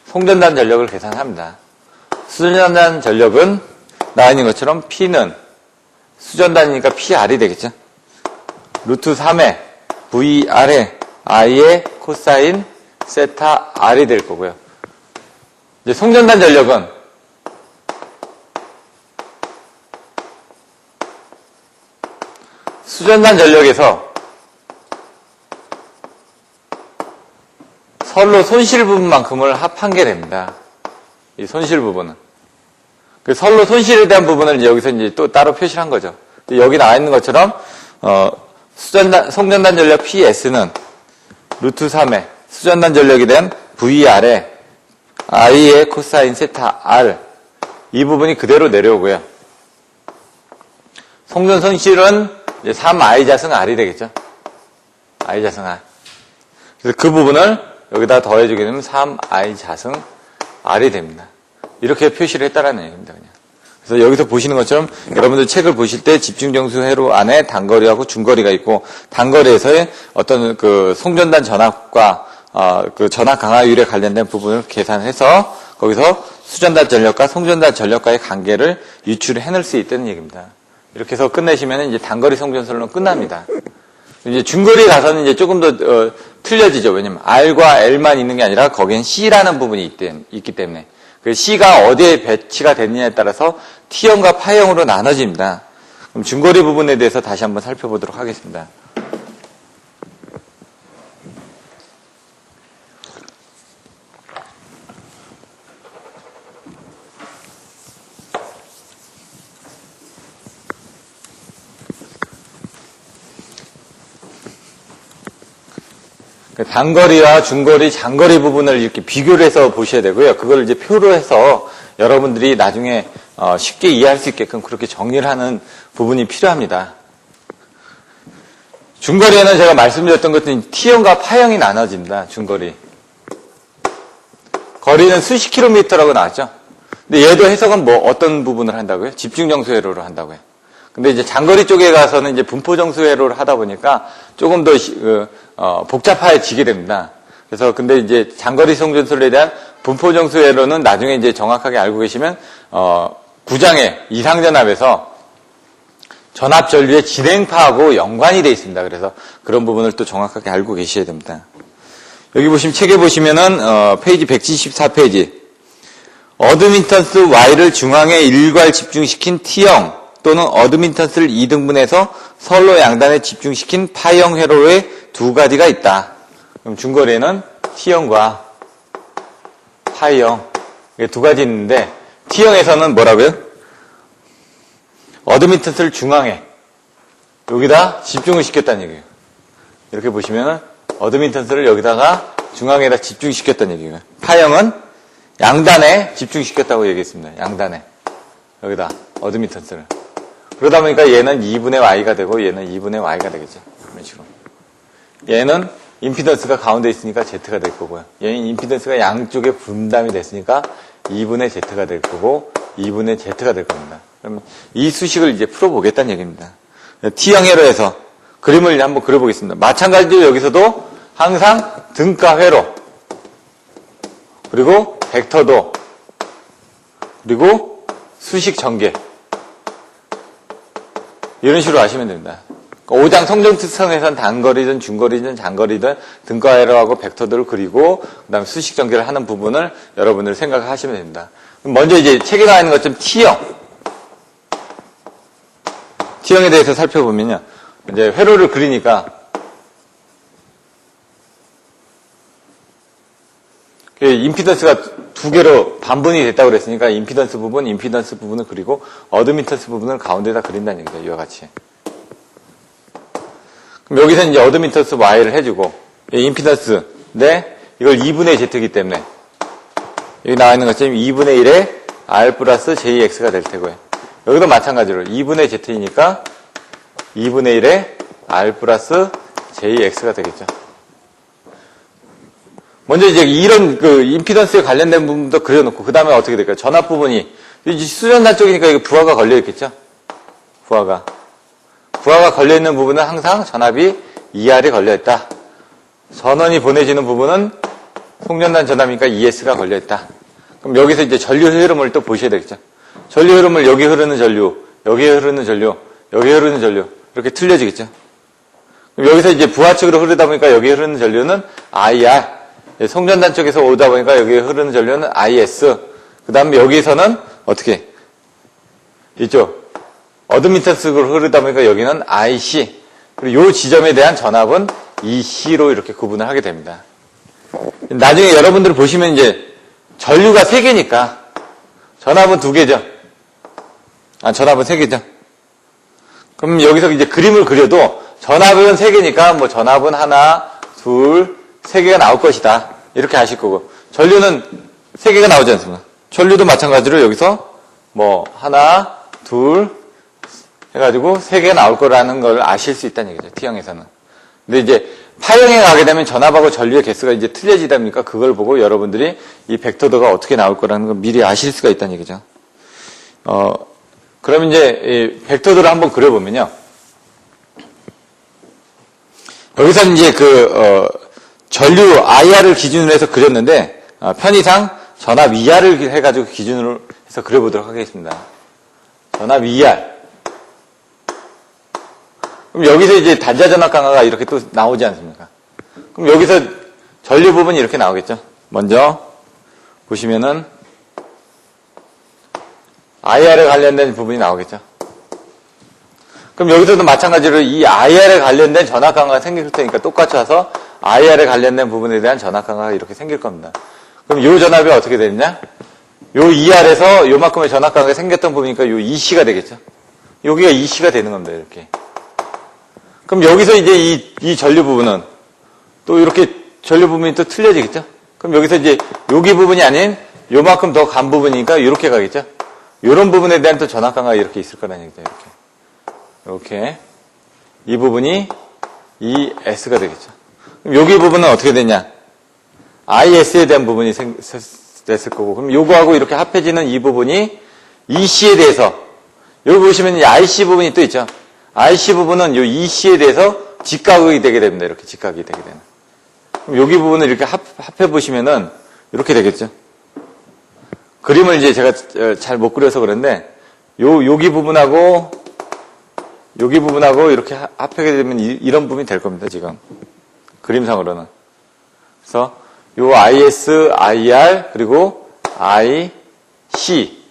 송전단 전력을 계산합니다. 수전단 전력은 나와 있는 것처럼 P는 수전단이니까 PR이 되겠죠. 루트 3의 VR의 I의 코사인 세타 R이 될 거고요. 이제 송전단 전력은 수전단 전력에서 서로 손실 부분만큼을 합한 게 됩니다. 이 손실 부분은. 그 서로 손실에 대한 부분을 여기서 이제 또 따로 표시를 한 거죠. 여기 나와 있는 것처럼, 송전단 전력 PS는 루트 3의 수전단 전력에 대한 VR에 I의 코사인 세타 R 이 부분이 그대로 내려오고요. 송전 손실은 3I 자승 R이 되겠죠. I 자승 R. 그래서 그 부분을 여기다 더해주게 되면 3I 자승 R이 됩니다. 이렇게 표시를 했다라는 얘기입니다. 그냥. 그래서 여기서 보시는 것처럼 여러분들 책을 보실 때 집중정수 회로 안에 단거리하고 중거리가 있고 단거리에서의 어떤 그 송전단 전압과 그 전압 강화율에 관련된 부분을 계산해서 거기서 수전단 전력과 송전단 전력과의 관계를 유추를 해낼 수 있다는 얘기입니다. 이렇게 해서 끝내시면 이제 단거리 송전설론 끝납니다. 이제 중거리에 가서는 이제 조금 더 틀려지죠. 왜냐면 R과 L만 있는 게 아니라 거기엔 C라는 부분이 있기 때문에 그 C가 어디에 배치가 됐느냐에 따라서 T형과 파형으로 나눠집니다. 그럼 중거리 부분에 대해서 다시 한번 살펴보도록 하겠습니다. 단거리와 중거리, 장거리 부분을 이렇게 비교를 해서 보셔야 되고요. 그걸 이제 표로 해서 여러분들이 나중에 쉽게 이해할 수 있게끔 그렇게 정리를 하는 부분이 필요합니다. 중거리에는 제가 말씀드렸던 것처럼 T형과 파형이 나눠집니다. 중거리. 거리는 수십 킬로미터라고 나왔죠. 근데 얘도 해석은 뭐 어떤 부분을 한다고요? 집중정수회로를 한다고요. 근데 이제 장거리 쪽에 가서는 이제 분포정수회로를 하다 보니까 조금 더 복잡해지게 됩니다. 그래서 근데 이제 장거리 송전술에 대한 분포정수회로는 나중에 이제 정확하게 알고 계시면 구장의 이상전압에서 전압 전류의 진행파하고 연관이 되어 있습니다. 그래서 그런 부분을 또 정확하게 알고 계셔야 됩니다. 여기 보시면, 책에 보시면은, 페이지 174페이지. 어드미턴스 Y를 중앙에 일괄 집중시킨 T형 또는 어드미턴스를 2등분해서 선로 양단에 집중시킨 파형 회로의 두 가지가 있다. 그럼 중거리에는 T형과 파형, 이게 두 가지 있는데, T형에서는 뭐라고요? 어드미턴스를 중앙에, 여기다 집중을 시켰다는 얘기예요. 이렇게 보시면은, 어드미턴스를 여기다가 중앙에다 집중시켰다는 얘기예요. 파형은 양단에 집중시켰다고 얘기했습니다. 양단에. 여기다, 어드미턴스를. 그러다 보니까 얘는 2분의 y가 되고 얘는 2분의 y가 되겠죠. 이런 식으로. 얘는 임피던스가 가운데 있으니까 z가 될 거고요. 얘는 임피던스가 양쪽에 분담이 됐으니까 2분의 z가 될 거고 2분의 z가 될 겁니다. 그럼 이 수식을 이제 풀어보겠다는 얘기입니다. T형 회로에서 그림을 한번 그려보겠습니다. 마찬가지로 여기서도 항상 등가 회로, 그리고 벡터도, 그리고 수식 전개, 이런 식으로 아시면 됩니다. 5장 성정특성에서는 단거리든 중거리든 장거리든 등가 회로하고 벡터들을 그리고 그 다음에 수식 전개를 하는 부분을 여러분들 생각하시면 됩니다. 먼저 이제 책에 나와 있는 것처럼 T형에 대해서 살펴보면요. 이제 회로를 그리니까 임피던스가 두 개로 반분이 됐다고 그랬으니까 임피던스 부분을 그리고 어드미턴스 부분을 가운데다 그린다는 얘기죠. 이와 같이. 그럼 여기서 이제 어드미턴스 Y를 해주고, 임피던스인데 이걸 2분의 Z이기 때문에 여기 나와 있는 것처럼 2분의 1에 R 플러스 JX가 될 테고요. 여기도 마찬가지로 2분의 Z이니까 2분의 1에 R 플러스 JX가 되겠죠. 먼저 이제 이런 임피던스에 관련된 부분도 그려놓고, 그 다음에 어떻게 될까요? 전압 부분이, 수전단 쪽이니까 이거 부하가 걸려있겠죠? 부하가 걸려있는 부분은 항상 전압이 ER이 걸려있다. 전원이 보내지는 부분은 송전단 전압이니까 ES가 걸려있다. 그럼 여기서 이제 전류 흐름을 또 보셔야 되겠죠? 전류 흐름을 여기 흐르는 전류, 여기 흐르는 전류, 여기 흐르는 전류, 이렇게 틀려지겠죠? 그럼 여기서 이제 부하 측으로 흐르다 보니까 여기 흐르는 전류는 IR, 송전단 쪽에서 오다 보니까 여기 흐르는 전류는 IS, 그 다음에 여기서는 어떻게? 이쪽, 어드미턴스로 흐르다 보니까 여기는 IC, 그리고 이 지점에 대한 전압은 EC로 이렇게 구분을 하게 됩니다. 나중에 여러분들 보시면 이제 전류가 3개니까 전압은 2개죠. 전압은 3개죠. 그럼 여기서 이제 그림을 그려도 전압은 3개니까 뭐 전압은 하나, 둘, 3개가 나올 것이다. 이렇게 아실 거고, 전류는 3개가 나오지 않습니까? 전류도 마찬가지로 여기서 뭐 하나, 둘 해가지고 3개가 나올 거라는 걸 아실 수 있다는 얘기죠. T형에서는. 근데 이제 파형에 가게 되면 전압하고 전류의 개수가 이제 틀려지다 보니까 그걸 보고 여러분들이 이 벡터도가 어떻게 나올 거라는 걸 미리 아실 수가 있다는 얘기죠. 그러면 이제 이 벡터도를 한번 그려보면요. 여기서 이제 전류 IR을 기준으로 해서 그렸는데, 편의상 전압 ER을 해가지고 기준으로 해서 그려보도록 하겠습니다. 전압 ER. 그럼 여기서 이제 단자 전압 강화가 이렇게 또 나오지 않습니까? 그럼 여기서 전류 부분이 이렇게 나오겠죠? 먼저 보시면은 IR에 관련된 부분이 나오겠죠? 그럼 여기서도 마찬가지로 이 IR에 관련된 전압 강화가 생길 테니까 똑같이 와서 IR에 관련된 부분에 대한 전압 강화가 이렇게 생길 겁니다. 그럼 이 전압이 어떻게 되느냐? 요 ER에서 요만큼의 전압 강화가 생겼던 부분이니까 요 EC가 되겠죠? 여기가 EC가 되는 겁니다, 이렇게. 그럼 여기서 이제 이 전류 부분은 또 이렇게 전류 부분이 또 틀려지겠죠? 그럼 여기서 이제 여기 부분이 아닌 요만큼 더 간 부분이니까 이렇게 가겠죠? 요런 부분에 대한 또 전압 강화가 이렇게 있을 거라는 얘기죠, 이렇게. 이 부분이 ES가 되겠죠. 그럼 여기 부분은 어떻게 되냐? IS에 대한 부분이 됐을 거고, 그럼 요거하고 이렇게 합해지는 이 부분이 EC에 대해서, 여기 보시면 이 IC 부분이 또 있죠. IC 부분은 요 EC에 대해서 직각이 되게 됩니다. 이렇게 직각이 되게 되는. 그럼 여기 부분을 이렇게 합해 보시면은 이렇게 되겠죠. 그림을 이제 제가 잘 못 그려서 그런데 여기 부분하고 이렇게 합하게 되면 이런 부분이 될 겁니다. 지금 그림상으로는. 그래서 요 IS, IR, 그리고 IC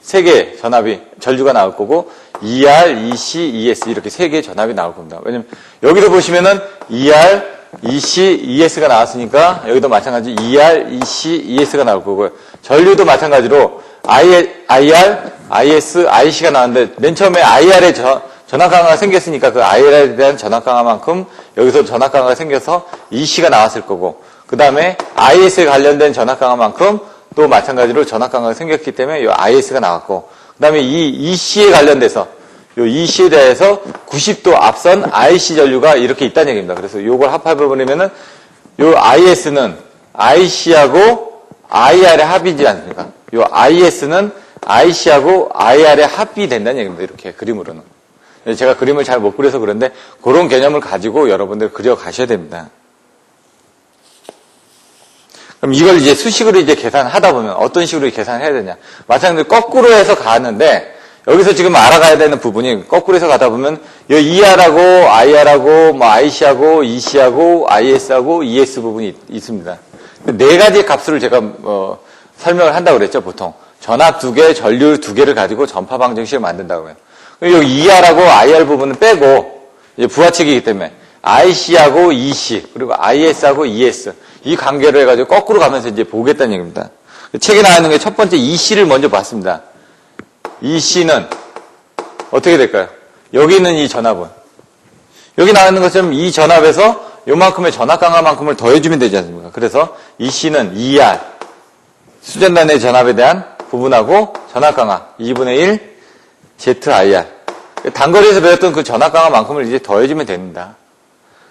세 개의 전압이 전류가 나올 거고 ER, EC, ES 이렇게 세 개의 전압이 나올 겁니다. 왜냐면 여기도 보시면은 ER, EC, ES가 나왔으니까 여기도 마찬가지 ER, EC, ES가 나올 거고요. 전류도 마찬가지로 IR, IS, IC가 나왔는데 맨 처음에 IR에 전압 강화가 생겼으니까 그 IR에 대한 전압 강화만큼 여기서 전압 강화가 생겨서 EC가 나왔을 거고 그 다음에 IS에 관련된 전압 강화만큼 또 마찬가지로 전압 강화가 생겼기 때문에 이 IS가 나왔고 그 다음에 이 EC에 관련돼서 요 EC에 대해서 90도 앞선 IC 전류가 이렇게 있다는 얘기입니다. 그래서 요걸 합해버리면은 요 IS는 IC하고 IR의 합이지 않습니까? 요 IS는 IC하고 IR의 합이 된다는 얘기입니다. 이렇게 그림으로는. 제가 그림을 잘 못 그려서 그런데 그런 개념을 가지고 여러분들 그려 가셔야 됩니다. 그럼 이걸 이제 수식으로 이제 계산하다 보면 어떤 식으로 계산해야 되냐. 마찬가지로 거꾸로 해서 가는데 여기서 지금 알아가야 되는 부분이 거꾸로 해서 가다 보면 이 ER하고 IR하고 뭐 IC하고 EC하고 IS하고 ES 부분이 있습니다. 네 가지 값을 제가 설명을 한다고 그랬죠, 보통. 전압 두 개, 전류 두 개를 가지고 전파 방정식을 만든다고 해요. 여기 ER하고 IR 부분은 빼고 이제 부하측이기 때문에 IC하고 EC 그리고 IS하고 ES 이 관계를 해가지고 거꾸로 가면서 이제 보겠다는 얘기입니다. 책에 나와 있는 게 첫 번째 EC를 먼저 봤습니다. EC는 어떻게 될까요? 여기 있는 이 전압은 여기 나와 있는 것처럼 이 전압에서 요만큼의 전압 강화만큼을 더해주면 되지 않습니까? 그래서 EC는 ER 수전단의 전압에 대한 부분하고 전압 강화 2분의 1 ZIR 단거리에서 배웠던 그 전압 강화만큼을 이제 더해주면 됩니다.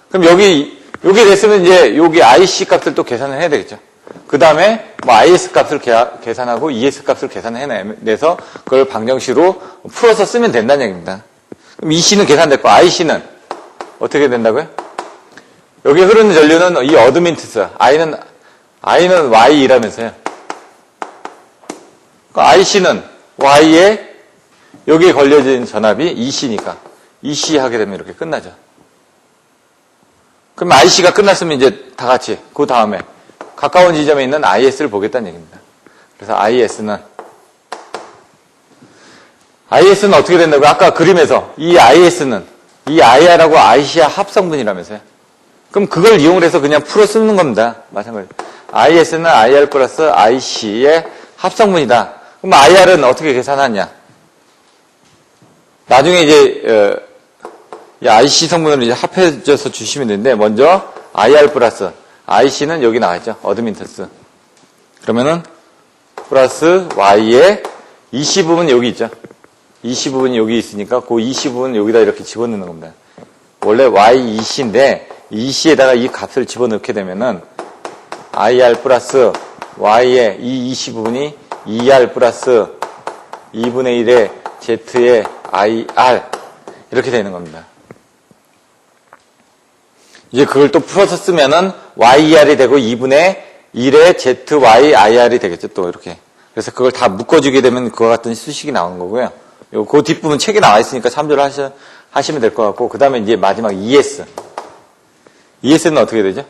그럼 여기 됐으면 이제 여기 IC 값을 또 계산을 해야 되겠죠. 그 다음에 뭐 IS 값을 계산하고 ES 값을 계산해내서 그걸 방정식으로 풀어서 쓰면 된다는 얘기입니다. 그럼 EC는 계산됐고 IC는 어떻게 된다고요? 여기 흐르는 전류는 이 어드민트스 I는 Y이라면서요. IC는 Y에 여기에 걸려진 전압이 EC니까 EC 하게 되면 이렇게 끝나죠. 그럼 IC가 끝났으면 이제 다 같이 그 다음에 가까운 지점에 있는 IS를 보겠다는 얘기입니다. 그래서 IS는 어떻게 된다고요? 아까 그림에서 이 IS는 이 IR하고 IC의 합성분이라면서요. 그럼 그걸 이용을 해서 그냥 풀어 쓰는 겁니다. 마찬가지로 IS는 IR 플러스 IC의 합성분이다. 그럼 IR은 어떻게 계산하냐? 나중에 이제 이 IC 성분을 이제 합해져서 주시면 되는데 먼저 IR 플러스 IC는 여기 나와있죠. 어드민턴스. 그러면은 플러스 Y에 EC 부분 여기 있죠. EC 부분이 여기 있으니까 그 EC 부분 여기다 이렇게 집어넣는 겁니다. 원래 YEC인데 EC에다가 이 값을 집어넣게 되면은 IR 플러스 Y의 이 EC 부분이 ER 플러스 2분의 1의 Z의 IR 이렇게 되는 겁니다. 이제 그걸 또 풀어서 쓰면은 YER이 되고 2분의 1의 ZYIR이 되겠죠. 또 이렇게. 그래서 그걸 다 묶어주게 되면 그와 같은 수식이 나오는 거고요. 그 뒷부분 책에 나와 있으니까 참조를 하시면 될 것 같고, 그 다음에 이제 마지막 ES. ES는 어떻게 되죠?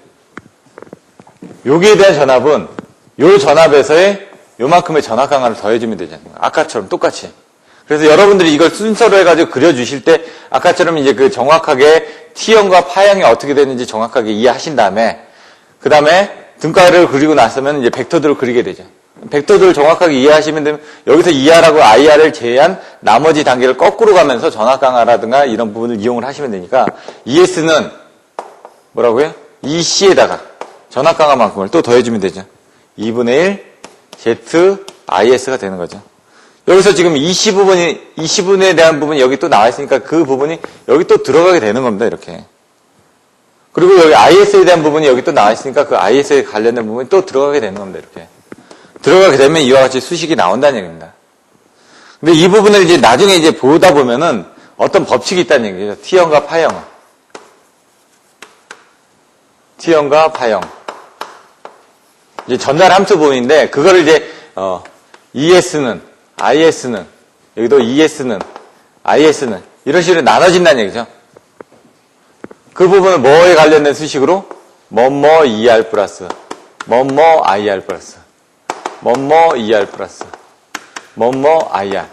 여기에 대한 전압은 요 전압에서의 요만큼의 전압 강화를 더해주면 되지 않습니까? 아까처럼 똑같이. 그래서 여러분들이 이걸 순서로 해가지고 그려주실 때 아까처럼 이제 그 정확하게 T형과 파형이 어떻게 되는지 정확하게 이해하신 다음에 그 다음에 등가를 그리고 났으면 이제 벡터들을 그리게 되죠. 벡터들을 정확하게 이해하시면 되면 여기서 ER하고 IR을 제외한 나머지 단계를 거꾸로 가면서 전압 강화라든가 이런 부분을 이용을 하시면 되니까 ES는 뭐라고요? EC에다가 전압 강화만큼을 또 더해주면 되죠. 2분의 1 ZIS가 되는 거죠. 여기서 지금 EC 부분에 대한 부분이 여기 또 나와 있으니까 그 부분이 여기 또 들어가게 되는 겁니다. 이렇게. 그리고 여기 IS에 대한 부분이 여기 또 나와 있으니까 그 IS에 관련된 부분이 또 들어가게 되는 겁니다. 이렇게. 들어가게 되면 이와 같이 수식이 나온다는 얘기입니다. 근데 이 부분을 이제 나중에 이제 보다 보면은 어떤 법칙이 있다는 얘기죠. T형과 파형. T형과 파형. 이제 전달 함수 부분인데 그거를 이제 ES는 IS는 여기도 ES는 IS는 이런 식으로 나눠진다는 얘기죠. 그 부분은 뭐에 관련된 수식으로 뭐뭐 ER 플러스 뭐뭐 IR 플러스 뭐뭐 ER 플러스 뭐뭐 IR.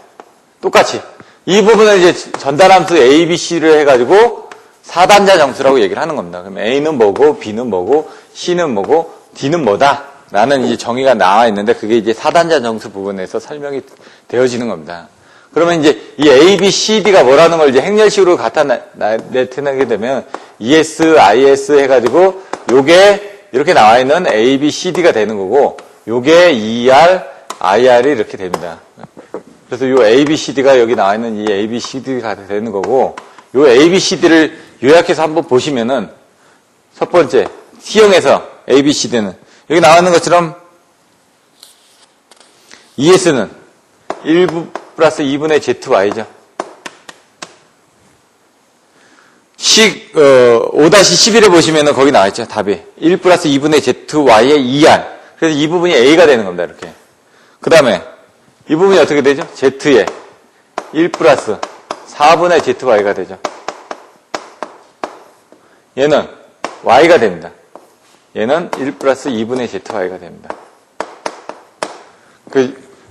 똑같이 이 부분을 이제 전달함수 A, B, C를 해가지고 4단자 정수라고 얘기를 하는 겁니다. 그럼 A는 뭐고, B는 뭐고, C는 뭐고, D는 뭐다 라는 이제 정의가 나와 있는데 그게 이제 4단자 정수 부분에서 설명이 되어지는 겁니다. 그러면 이제 이 A, B, C, D가 뭐라는 걸 이제 행렬식으로 갖다 나타내게 되면 ES, IS 해가지고 요게 이렇게 나와 있는 A, B, C, D가 되는 거고 요게 ER, IR이 이렇게 됩니다. 그래서 요 A, B, C, D가 여기 나와 있는 이 A, B, C, D가 되는 거고 요 A, B, C, D를 요약해서 한번 보시면은 첫 번째 T형에서 A, B, C, D는 여기 나와 있는 것처럼 ES는 1 플러스 2분의 ZY죠. 5-11에 보시면은 거기 나와 있죠. 답이. 1 플러스 2분의 ZY의 2R. 그래서 이 부분이 A가 되는 겁니다. 이렇게. 그 다음에 이 부분이 어떻게 되죠? Z의 1 플러스 4분의 ZY가 되죠. 얘는 Y가 됩니다. 얘는 1 플러스 2분의 ZY가 됩니다.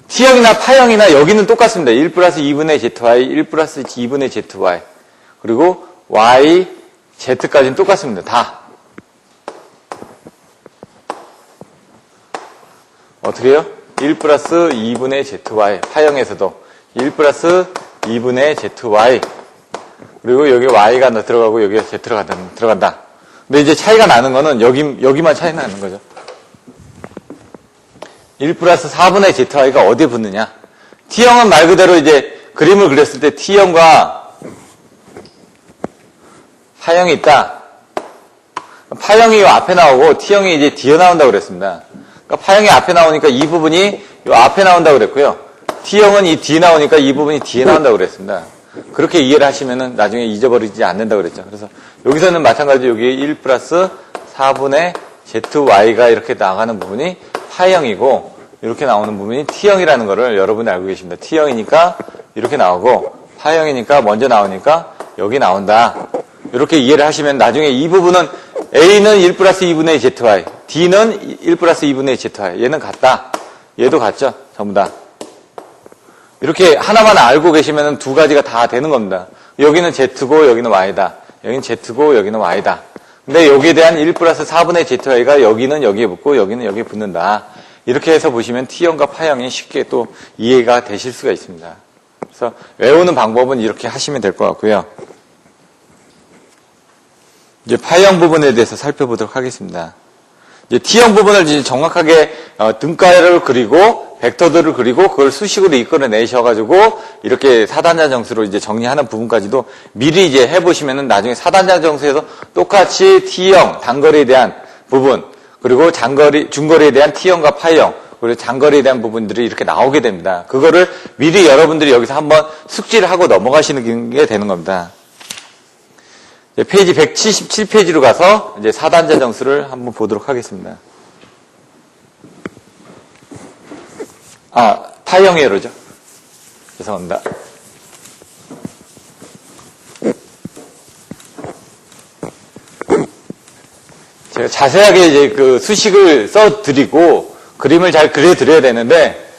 T형이나 파형이나 여기는 똑같습니다. 1 플러스 2분의 ZY, 1 플러스 2분의 ZY. 그리고 Y, Z까지는 똑같습니다. 다. 어떻게 해요? 1 플러스 2분의 ZY. 파형에서도 1 플러스 2분의 ZY. 그리고 여기 Y가 들어가고 여기가 Z가 들어간다. 근데 이제 차이가 나는 거는 여기만 차이 나는 거죠. 1 플러스 4분의 ZY가 어디에 붙느냐. T형은 말 그대로 이제 그림을 그렸을 때 T형과 파형이 있다. 파형이 요 앞에 나오고 T형이 이제 뒤에 나온다고 그랬습니다. 그러니까 파형이 앞에 나오니까 이 부분이 요 앞에 나온다고 그랬고요. T형은 이 뒤에 나오니까 이 부분이 뒤에 나온다고 그랬습니다. 그렇게 이해를 하시면은 나중에 잊어버리지 않는다고 그랬죠. 그래서 여기서는 마찬가지로 여기 1 플러스 4분의 ZY가 이렇게 나가는 부분이 파형이고 이렇게 나오는 부분이 T형이라는 거를 여러분이 알고 계십니다. T형이니까 이렇게 나오고 파형이니까 먼저 나오니까 여기 나온다. 이렇게 이해를 하시면 나중에 이 부분은 A는 1 플러스 2분의 ZY, D는 1 플러스 2분의 ZY. 얘는 같다. 얘도 같죠. 전부 다. 이렇게 하나만 알고 계시면 두 가지가 다 되는 겁니다. 여기는 Z고 여기는 Y다. 여기는 Z고 여기는 Y다. 근데 여기에 대한 1 플러스 4분의 ZY가 여기는 여기에 붙고 여기는 여기에 붙는다. 이렇게 해서 보시면 T형과 파형이 쉽게 또 이해가 되실 수가 있습니다. 그래서 외우는 방법은 이렇게 하시면 될 것 같고요. 이제 파형 부분에 대해서 살펴보도록 하겠습니다. 이제 T형 부분을 이제 정확하게 등가를 그리고 벡터들을 그리고 그걸 수식으로 이끌어내셔가지고 이렇게 4단자 정수로 이제 정리하는 부분까지도 미리 이제 해보시면은 나중에 4단자 정수에서 똑같이 T형 단거리에 대한 부분 그리고 중거리에 대한 T형과 파형 그리고 장거리에 대한 부분들이 이렇게 나오게 됩니다. 그거를 미리 여러분들이 여기서 한번 숙지를 하고 넘어가시는 게 되는 겁니다. 페이지 177페이지로 가서 이제 4단자 정수를 한번 보도록 하겠습니다. 파형의 예로죠. 죄송합니다. 제가 자세하게 이제 그 수식을 써드리고 그림을 잘 그려드려야 되는데,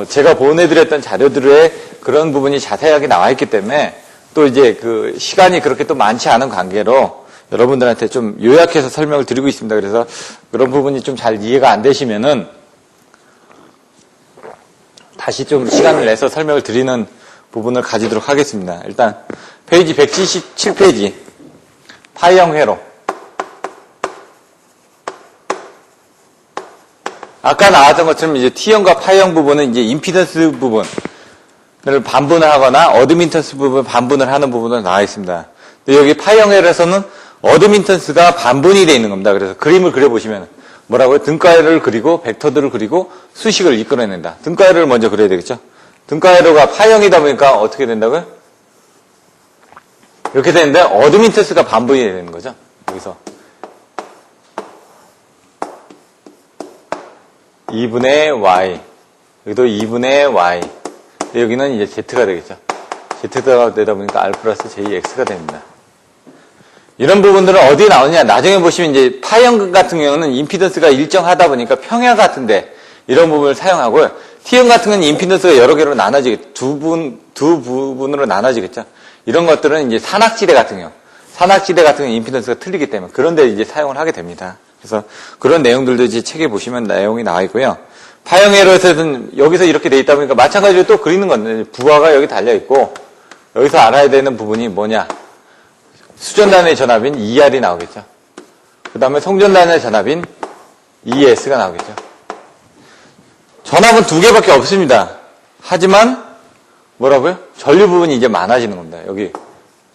제가 보내드렸던 자료들에 그런 부분이 자세하게 나와 있기 때문에 또 이제 그 시간이 그렇게 또 많지 않은 관계로 여러분들한테 좀 요약해서 설명을 드리고 있습니다. 그래서 그런 부분이 좀 잘 이해가 안 되시면은 다시 좀 시간을 내서 설명을 드리는 부분을 가지도록 하겠습니다. 일단 페이지 177페이지 파형 회로. 아까 나왔던 것처럼 이제 T형과 파형 부분은 이제 임피던스 부분을 반분을 하거나 어드민턴스 부분 반분을 하는 부분으로 나와 있습니다. 근데 여기 파형 회로에서는 어드민턴스가 반분이 되어 있는 겁니다. 그래서 그림을 그려보시면 뭐라고요? 등가회로를 그리고 벡터들을 그리고 수식을 이끌어낸다. 등가회로를 먼저 그려야 되겠죠? 등가회로가 파형이다 보니까 어떻게 된다고요? 이렇게 되는데 어드민턴스가 반분이 되는 거죠. 여기서 2분의 y 여기도 2분의 y 여기는 이제 z가 되겠죠. z가 되다 보니까 r 플러스 jx가 됩니다. 이런 부분들은 어디에 나오느냐. 나중에 보시면 이제 파형 같은 경우는 임피던스가 일정하다 보니까 평야 같은데 이런 부분을 사용하고요. T형 같은 경우는 임피던스가 여러 개로 나눠지겠죠. 두 부분으로 나눠지겠죠. 이런 것들은 이제 산악지대 같은 경우. 산악지대 같은 경우 임피던스가 틀리기 때문에 그런데 이제 사용을 하게 됩니다. 그래서 그런 내용들도 이제 책에 보시면 내용이 나와 있고요. 파형 회로에서는 여기서 이렇게 돼 있다 보니까 마찬가지로 또 그리는 건데 부하가 여기 달려 있고 여기서 알아야 되는 부분이 뭐냐. 수전단의 전압인 ER이 나오겠죠. 그 다음에 송전단의 전압인 ES가 나오겠죠. 전압은 두 개밖에 없습니다. 하지만 뭐라고요? 전류 부분이 이제 많아지는 겁니다. 여기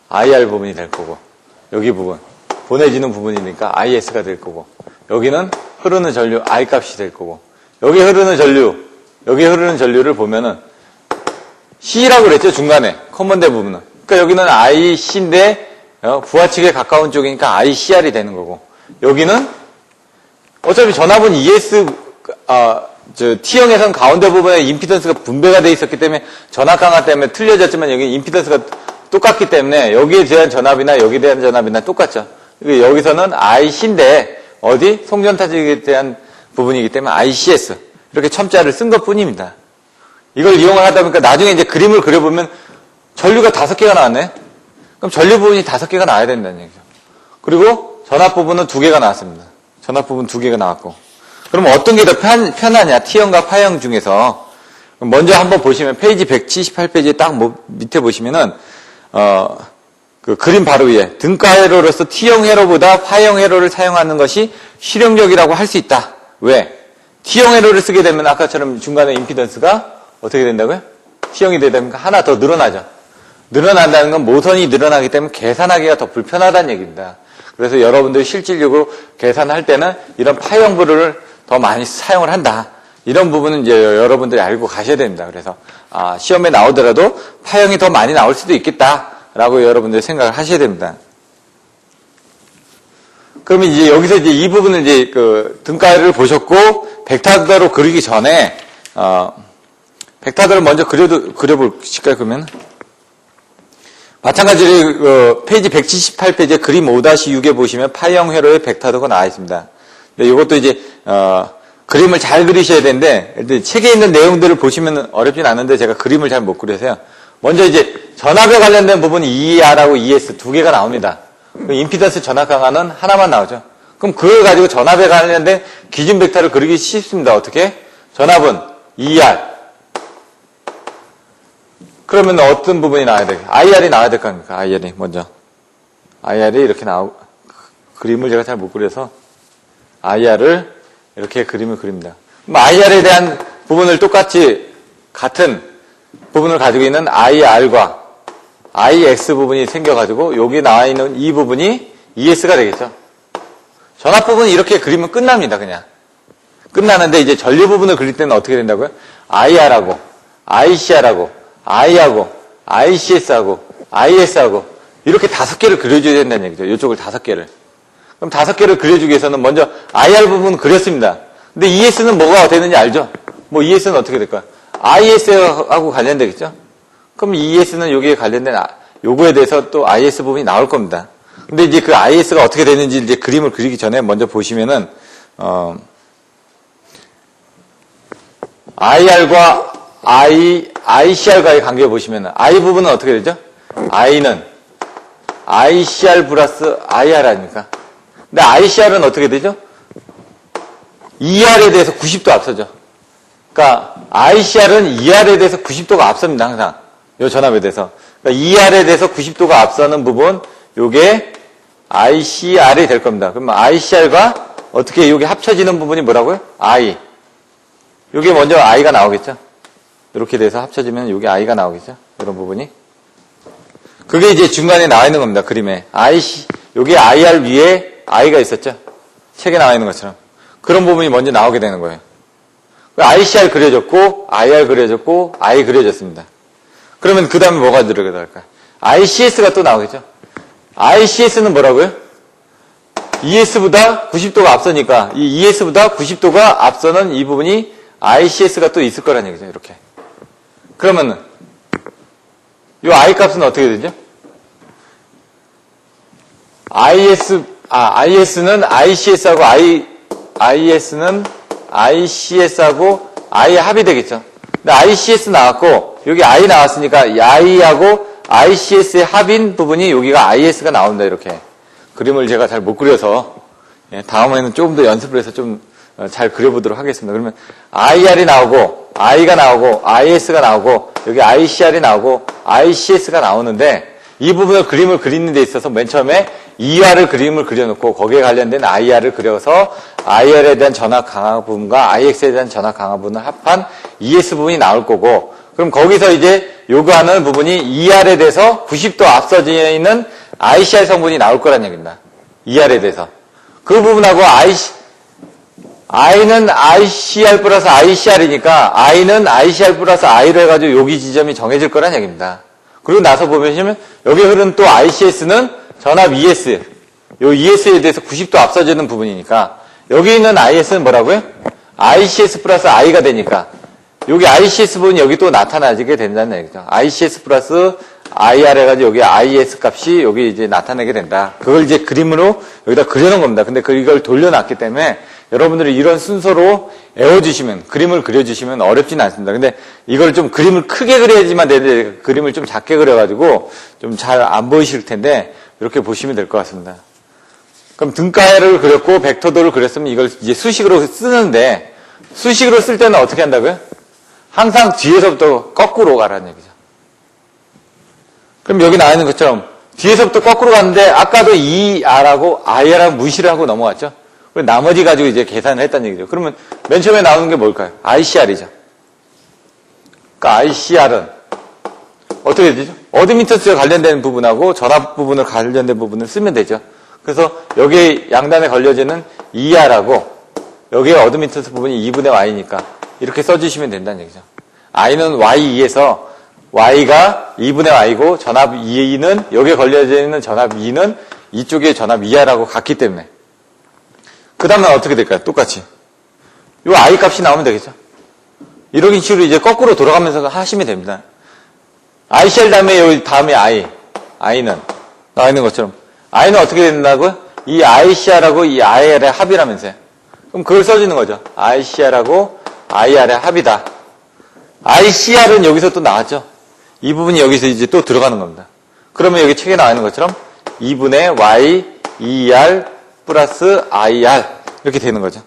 IR 부분이 될 거고 여기 부분 보내지는 부분이니까 IS가 될 거고 여기는 흐르는 전류 I 값이 될 거고 여기 흐르는 전류를 보면은 C라고 그랬죠. 중간에 커먼대 부분은. 그러니까 여기는 IC인데 부하 측에 가까운 쪽이니까 ICR이 되는 거고 여기는 어차피 전압은 ES T형에서는 가운데 부분에 임피던스가 분배가 돼 있었기 때문에 전압 강화 때문에 틀려졌지만 여기 임피던스가 똑같기 때문에 여기에 대한 전압이나 여기에 대한 전압이나 똑같죠. 여기서는 IC인데 어디? 송전타직에 대한 부분이기 때문에 ICS 이렇게 첨자를 쓴 것뿐입니다. 이걸 이용을 하다 보니까 나중에 이제 그림을 그려보면 전류가 5개가 나왔네. 그럼 전류 부분이 5개가 나와야 된다는 얘기죠. 그리고 전압 부분은 2개가 나왔습니다. 전압 부분 2개가 나왔고. 그럼 어떤 게 더 편하냐? T형과 파형 중에서. 먼저 한번 보시면 페이지 178페이지 딱 밑에 보시면은 그 그림 바로 위에 등가 회로로서 T형 회로보다 파형 회로를 사용하는 것이 실용적이라고 할 수 있다. 왜? T형 회로를 쓰게 되면 아까처럼 중간에 임피던스가 어떻게 된다고요? T형이 되다 보니까 하나 더 늘어나죠. 늘어난다는 건 모선이 늘어나기 때문에 계산하기가 더 불편하다는 얘기입니다. 그래서 여러분들이 실질적으로 계산할 때는 이런 파형부를 더 많이 사용을 한다. 이런 부분은 이제 여러분들이 알고 가셔야 됩니다. 그래서 시험에 나오더라도 파형이 더 많이 나올 수도 있겠다라고 여러분들이 생각을 하셔야 됩니다. 그러면 이제 여기서 이제 이 부분을 이제 그 등가를 보셨고 벡터로 그리기 전에 벡터를 먼저 그려보실까요? 그러면 마찬가지로 페이지 178페이지에 그림 5-6에 보시면 파형 회로의 벡터도가 나와 있습니다. 근데 이것도 이제 그림을 잘 그리셔야 되는데 책에 있는 내용들을 보시면 어렵진 않은데 제가 그림을 잘 못 그려서요. 먼저 이제 전압에 관련된 부분이 ER하고 ES 2개가 나옵니다. 임피던스 전압 강화는 하나만 나오죠. 그럼 그걸 가지고 전압에 관련된 기준 벡터를 그리기 쉽습니다. 어떻게? 전압은 ER. 그러면 어떤 부분이 나와야 될까요? IR이 나와야 될 거 아닙니까? IR이 먼저. IR이 이렇게 그림을 제가 잘 못 그려서 IR을 이렇게 그림을 그립니다. 그럼 IR에 대한 부분을 똑같이 같은 부분을 가지고 있는 IR과 IX 부분이 생겨가지고 여기 나와 있는 이 부분이 ES가 되겠죠. 전압 부분은 이렇게 그리면 끝납니다. 그냥. 끝나는데 이제 전류 부분을 그릴 때는 어떻게 된다고요? IR하고 ICR하고 I하고 ICS하고 IS하고 이렇게 5개를 그려줘야 된다는 얘기죠. 이쪽을 5개를. 그럼 5개를 그려주기 위해서는 먼저 IR 부분은 그렸습니다. 근데 ES는 뭐가 되는지 알죠? 뭐 ES는 어떻게 될까요? IS하고 관련되겠죠? 그럼 ES는 여기에 관련된 요거에 대해서 또 IS 부분이 나올 겁니다. 근데 이제 그 IS가 어떻게 되는지 이제 그림을 그리기 전에 먼저 보시면은 IR과 ICR과의 관계 보시면은 I 부분은 어떻게 되죠? I는 ICR 플러스 IR 아닙니까? 근데 ICR은 어떻게 되죠? ER에 대해서 90도 앞서죠. 그러니까 ICR은 ER에 대해서 90도가 앞섭니다. 항상 이 전압에 대해서. 그러니까 ER에 대해서 90도가 앞서는 부분 요게 ICR이 될 겁니다. 그러면 ICR과 어떻게 요게 합쳐지는 부분이 뭐라고요? I. 요게 먼저 I가 나오겠죠. 이렇게 돼서 합쳐지면 요게 I가 나오겠죠. 이런 부분이. 그게 이제 중간에 나와 있는 겁니다. 그림에. 요게 IR 위에 I가 있었죠. 책에 나와 있는 것처럼. 그런 부분이 먼저 나오게 되는 거예요. ICR 그려졌고, IR 그려졌고, I 그려졌습니다. 그러면 그 다음에 뭐가 들어갈까요? ICS가 또 나오겠죠. ICS는 뭐라고요? ES보다 90도가 앞서니까, 이 ES보다 90도가 앞서는 이 부분이 ICS가 또 있을 거란 얘기죠. 이렇게. 그러면은, 이 I 값은 어떻게 되죠? IS는 ICS하고 IS는 ICS하고 I의 합이 되겠죠. 근데 ICS 나왔고, 여기 I 나왔으니까 이 I하고 ICS의 합인 부분이 여기가 IS가 나온다, 이렇게. 그림을 제가 잘 못 그려서, 다음에는 조금 더 연습을 해서 좀 잘 그려보도록 하겠습니다. 그러면 IR이 나오고, I가 나오고, IS가 나오고, 여기 ICR이 나오고, ICS가 나오는데, 이 부분을 그림을 그리는 데 있어서 맨 처음에 ER을 그림을 그려놓고 거기에 관련된 IR을 그려서 IR에 대한 전압 강화 부분과 IX에 대한 전압 강화 부분을 합한 ES 부분이 나올 거고, 그럼 거기서 이제 요구하는 부분이 ER에 대해서 90도 앞서져 있는 ICR 성분이 나올 거란 얘기입니다. ER에 대해서. 그 부분하고 I는 ICR 플러스 ICR이니까 I는 ICR 플러스 I로 해가지고 여기 지점이 정해질 거란 얘기입니다. 그리고 나서 보시면 여기 흐르는 또 ICS는 전압 ES, 요 ES에 대해서 90도 앞서지는 부분이니까 여기 있는 IS는 뭐라고요? ICS 플러스 I가 되니까 여기 ICS 부분이 여기 또 나타나게 된다는 얘기죠. ICS 플러스 IR 해가지고 여기 IS 값이 여기 이제 나타나게 된다. 그걸 이제 그림으로 여기다 그려놓은 겁니다. 근데 이걸 돌려놨기 때문에 여러분들이 이런 순서로 외워주시면, 그림을 그려주시면 어렵지는 않습니다. 근데 이걸 좀 그림을 크게 그려야지만 되는데 그림을 좀 작게 그려가지고 좀 잘 안 보이실 텐데 이렇게 보시면 될 것 같습니다. 그럼 등가를 그렸고 벡터도를 그렸으면 이걸 이제 수식으로 쓰는데 수식으로 쓸 때는 어떻게 한다고요? 항상 뒤에서부터 거꾸로 가라는 얘기죠. 그럼 여기 나와 있는 것처럼 뒤에서부터 거꾸로 갔는데 아까도 ER하고 IR하고 무시를 하고 넘어갔죠. 그리고 나머지 가지고 이제 계산을 했다는 얘기죠. 그러면 맨 처음에 나오는 게 뭘까요? ICR이죠. 그러니까 ICR은 어떻게 되죠? 어드미턴스와 관련된 부분하고 전압 부분을 관련된 부분을 쓰면 되죠. 그래서 여기 양단에 걸려지는 ER하고 여기에 어드미턴스 부분이 2분의 Y니까 이렇게 써주시면 된다는 얘기죠. I는 Y2에서 Y가 2분의 Y고 전압 2는 여기에 걸려져 있는 전압 2는 이쪽에 전압 2R하고 같기 때문에 그 다음은 어떻게 될까요? 똑같이 요 I 값이 나오면 되겠죠. 이런 식으로 이제 거꾸로 돌아가면서 하시면 됩니다. ICR 다음에 여기 다음에 I는 나와 있는 것처럼 I는 어떻게 된다고요? 이 ICR하고 이 IR의 합이라면서요. 그럼 그걸 써주는 거죠. ICR하고 IR의 합이다. ICR은 여기서 또 나왔죠. 이 부분이 여기서 이제 또 들어가는 겁니다. 그러면 여기 책에 나와 있는 것처럼 2분의 Y, ER 플러스 IR 이렇게 되는 거죠.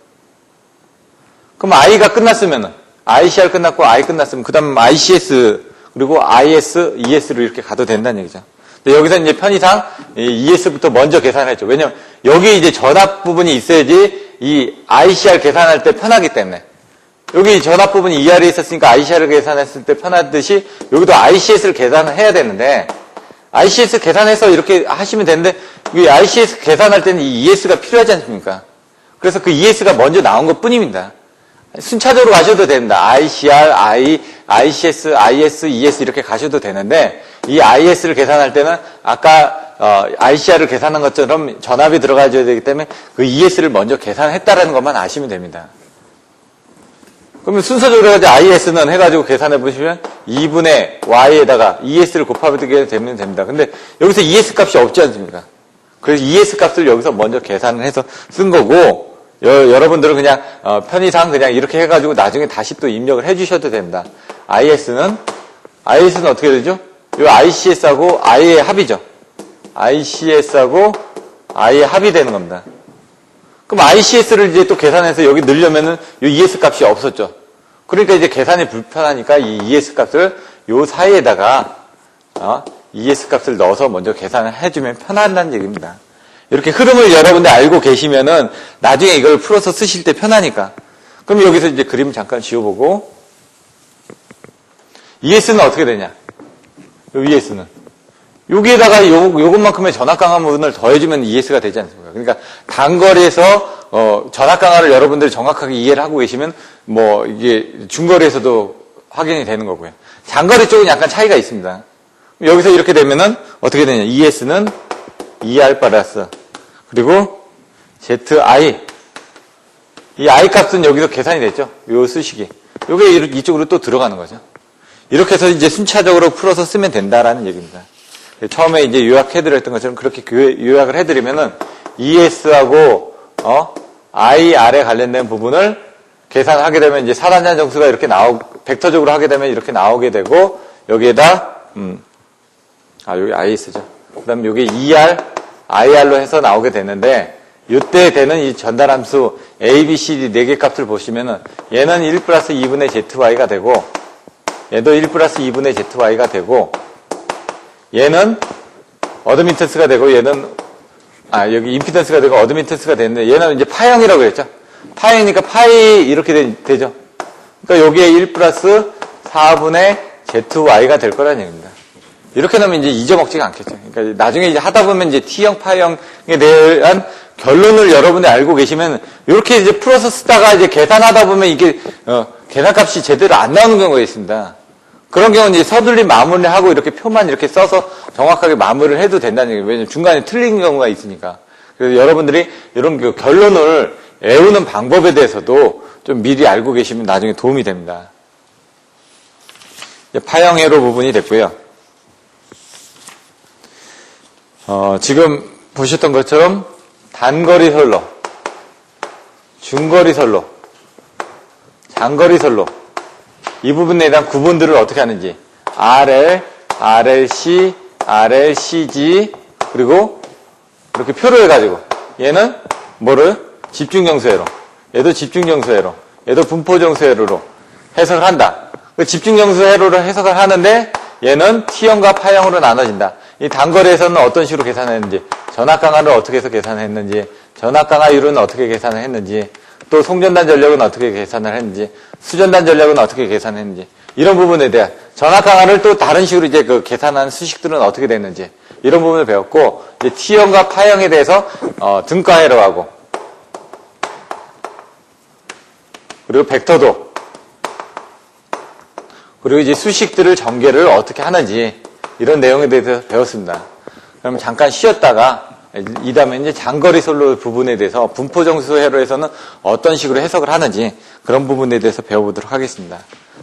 그럼 I가 끝났으면은 ICR 끝났고 I 끝났으면 그 다음 ICS 그리고 IS, ES로 이렇게 가도 된다는 얘기죠. 근데 여기서 이제 편의상 ES부터 먼저 계산했죠. 왜냐면 여기 이제 전압 부분이 있어야지 이 ICR 계산할 때 편하기 때문에 여기 전압 부분이 ER에 있었으니까 ICR을 계산했을 때 편하듯이 여기도 ICS를 계산을 해야 되는데 ICS 계산해서 이렇게 하시면 되는데 이 ICS 계산할 때는 이 ES가 필요하지 않습니까? 그래서 그 ES가 먼저 나온 것 뿐입니다. 순차적으로 가셔도 됩니다. ICR, ICS, IS, ES 이렇게 가셔도 되는데 이 IS를 계산할 때는 아까 ICR을 계산한 것처럼 전압이 들어가줘야 되기 때문에 그 ES를 먼저 계산했다라는 것만 아시면 됩니다. 그러면 순서적으로 해가지고 IS는 해가지고 계산해 보시면 2분의 Y에다가 ES를 곱하게 되면 됩니다. 근데 여기서 ES 값이 없지 않습니까? 그래서 ES 값을 여기서 먼저 계산을 해서 쓴 거고 여러분들은 그냥 편의상 그냥 이렇게 해가지고 나중에 다시 또 입력을 해주셔도 됩니다. IS는 어떻게 되죠? 이 ICS하고 I의 합이죠. ICS하고 I의 합이 되는 겁니다. 그럼 ICS를 이제 또 계산해서 여기 넣으려면은 이 ES 값이 없었죠. 그러니까 이제 계산이 불편하니까 이 ES 값을 요 사이에다가 ES 값을 넣어서 먼저 계산을 해주면 편하다는 얘기입니다. 이렇게 흐름을 여러분들 알고 계시면은 나중에 이걸 풀어서 쓰실 때 편하니까. 그럼 여기서 이제 그림 잠깐 지워보고 ES는 어떻게 되냐? 요 ES는 여기에다가 요것만큼의 전압 강화 부분을 더해주면 ES가 되지 않습니까? 그러니까 단거리에서 전압 강화를 여러분들이 정확하게 이해를 하고 계시면 뭐 이게 중거리에서도 확인이 되는 거고요. 장거리 쪽은 약간 차이가 있습니다. 여기서 이렇게 되면은 어떻게 되냐? ES는 ER 플러스 그리고 ZI 이 I 값은 여기서 계산이 됐죠. 요 수식이 요게 이쪽으로 또 들어가는 거죠. 이렇게 해서 이제 순차적으로 풀어서 쓰면 된다라는 얘기입니다. 처음에 이제 요약해드렸던 것처럼 그렇게 요약을 해드리면은 ES하고 IR에 관련된 부분을 계산하게 되면 이제 사단자 정수가 이렇게 벡터적으로 하게 되면 이렇게 나오게 되고 여기에다 여기 IS죠. 그다음에 여기 ER, IR로 해서 나오게 되는데 이때 되는 이 전달함수 A, B, C, D 4개 값을 보시면은 얘는 1 플러스 2분의 ZY가 되고 얘도 1 플러스 2분의 ZY가 되고 얘는 어드미턴스가 되고 얘는 여기 임피던스가 되고 어드미턴스가 됐는데 얘는 이제 파형이라고 했죠. 파형이니까 파이 이렇게 되죠. 그러니까 여기에 1 플러스 4분의 ZY가 될 거라는 얘기입니다. 이렇게 나면 이제 잊어먹지가 않겠죠. 그러니까 나중에 이제 하다 보면 이제 T형, 파형에 대한 결론을 여러분이 알고 계시면 이렇게 이제 풀어서 쓰다가 이제 계산하다 보면 이게 계산값이 제대로 안 나오는 경우가 있습니다. 그런 경우는 이제 서둘리 마무리를 하고 이렇게 표만 이렇게 써서 정확하게 마무리를 해도 된다는 얘기예요. 왜냐면 중간에 틀린 경우가 있으니까. 그래서 여러분들이 이런 그 결론을 외우는 방법에 대해서도 좀 미리 알고 계시면 나중에 도움이 됩니다. 이제 파형회로 부분이 됐고요. 지금 보셨던 것처럼 단거리 선로, 중거리 선로, 장거리 선로 이 부분에 대한 구분들을 어떻게 하는지 RL, RLC, RLCG 그리고 이렇게 표를 해가지고 얘는 뭐를? 집중정수회로 얘도 집중정수회로 얘도 분포정수회로로 해석을 한다. 그 집중정수회로를 해석을 하는데 얘는 T형과 파형으로 나눠진다. 이 단거리에서는 어떤 식으로 계산했는지 전압강하를 어떻게 해서 계산했는지 전압강하율은 어떻게 계산을 했는지 또 송전단 전력은 어떻게 계산을 했는지 수전단 전력은 어떻게 계산했는지 이런 부분에 대한 전압강하를 또 다른 식으로 이제 그 계산하는 수식들은 어떻게 됐는지 이런 부분을 배웠고 이제 T형과 파형에 대해서 등가회로 하고 그리고 벡터도 그리고 이제 수식들을 전개를 어떻게 하는지 이런 내용에 대해서 배웠습니다. 그럼 잠깐 쉬었다가 이 다음에 이제 장거리 선로 부분에 대해서 분포정수 회로에서는 어떤 식으로 해석을 하는지 그런 부분에 대해서 배워보도록 하겠습니다.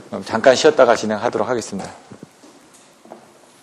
그럼 잠깐 쉬었다가 진행하도록 하겠습니다.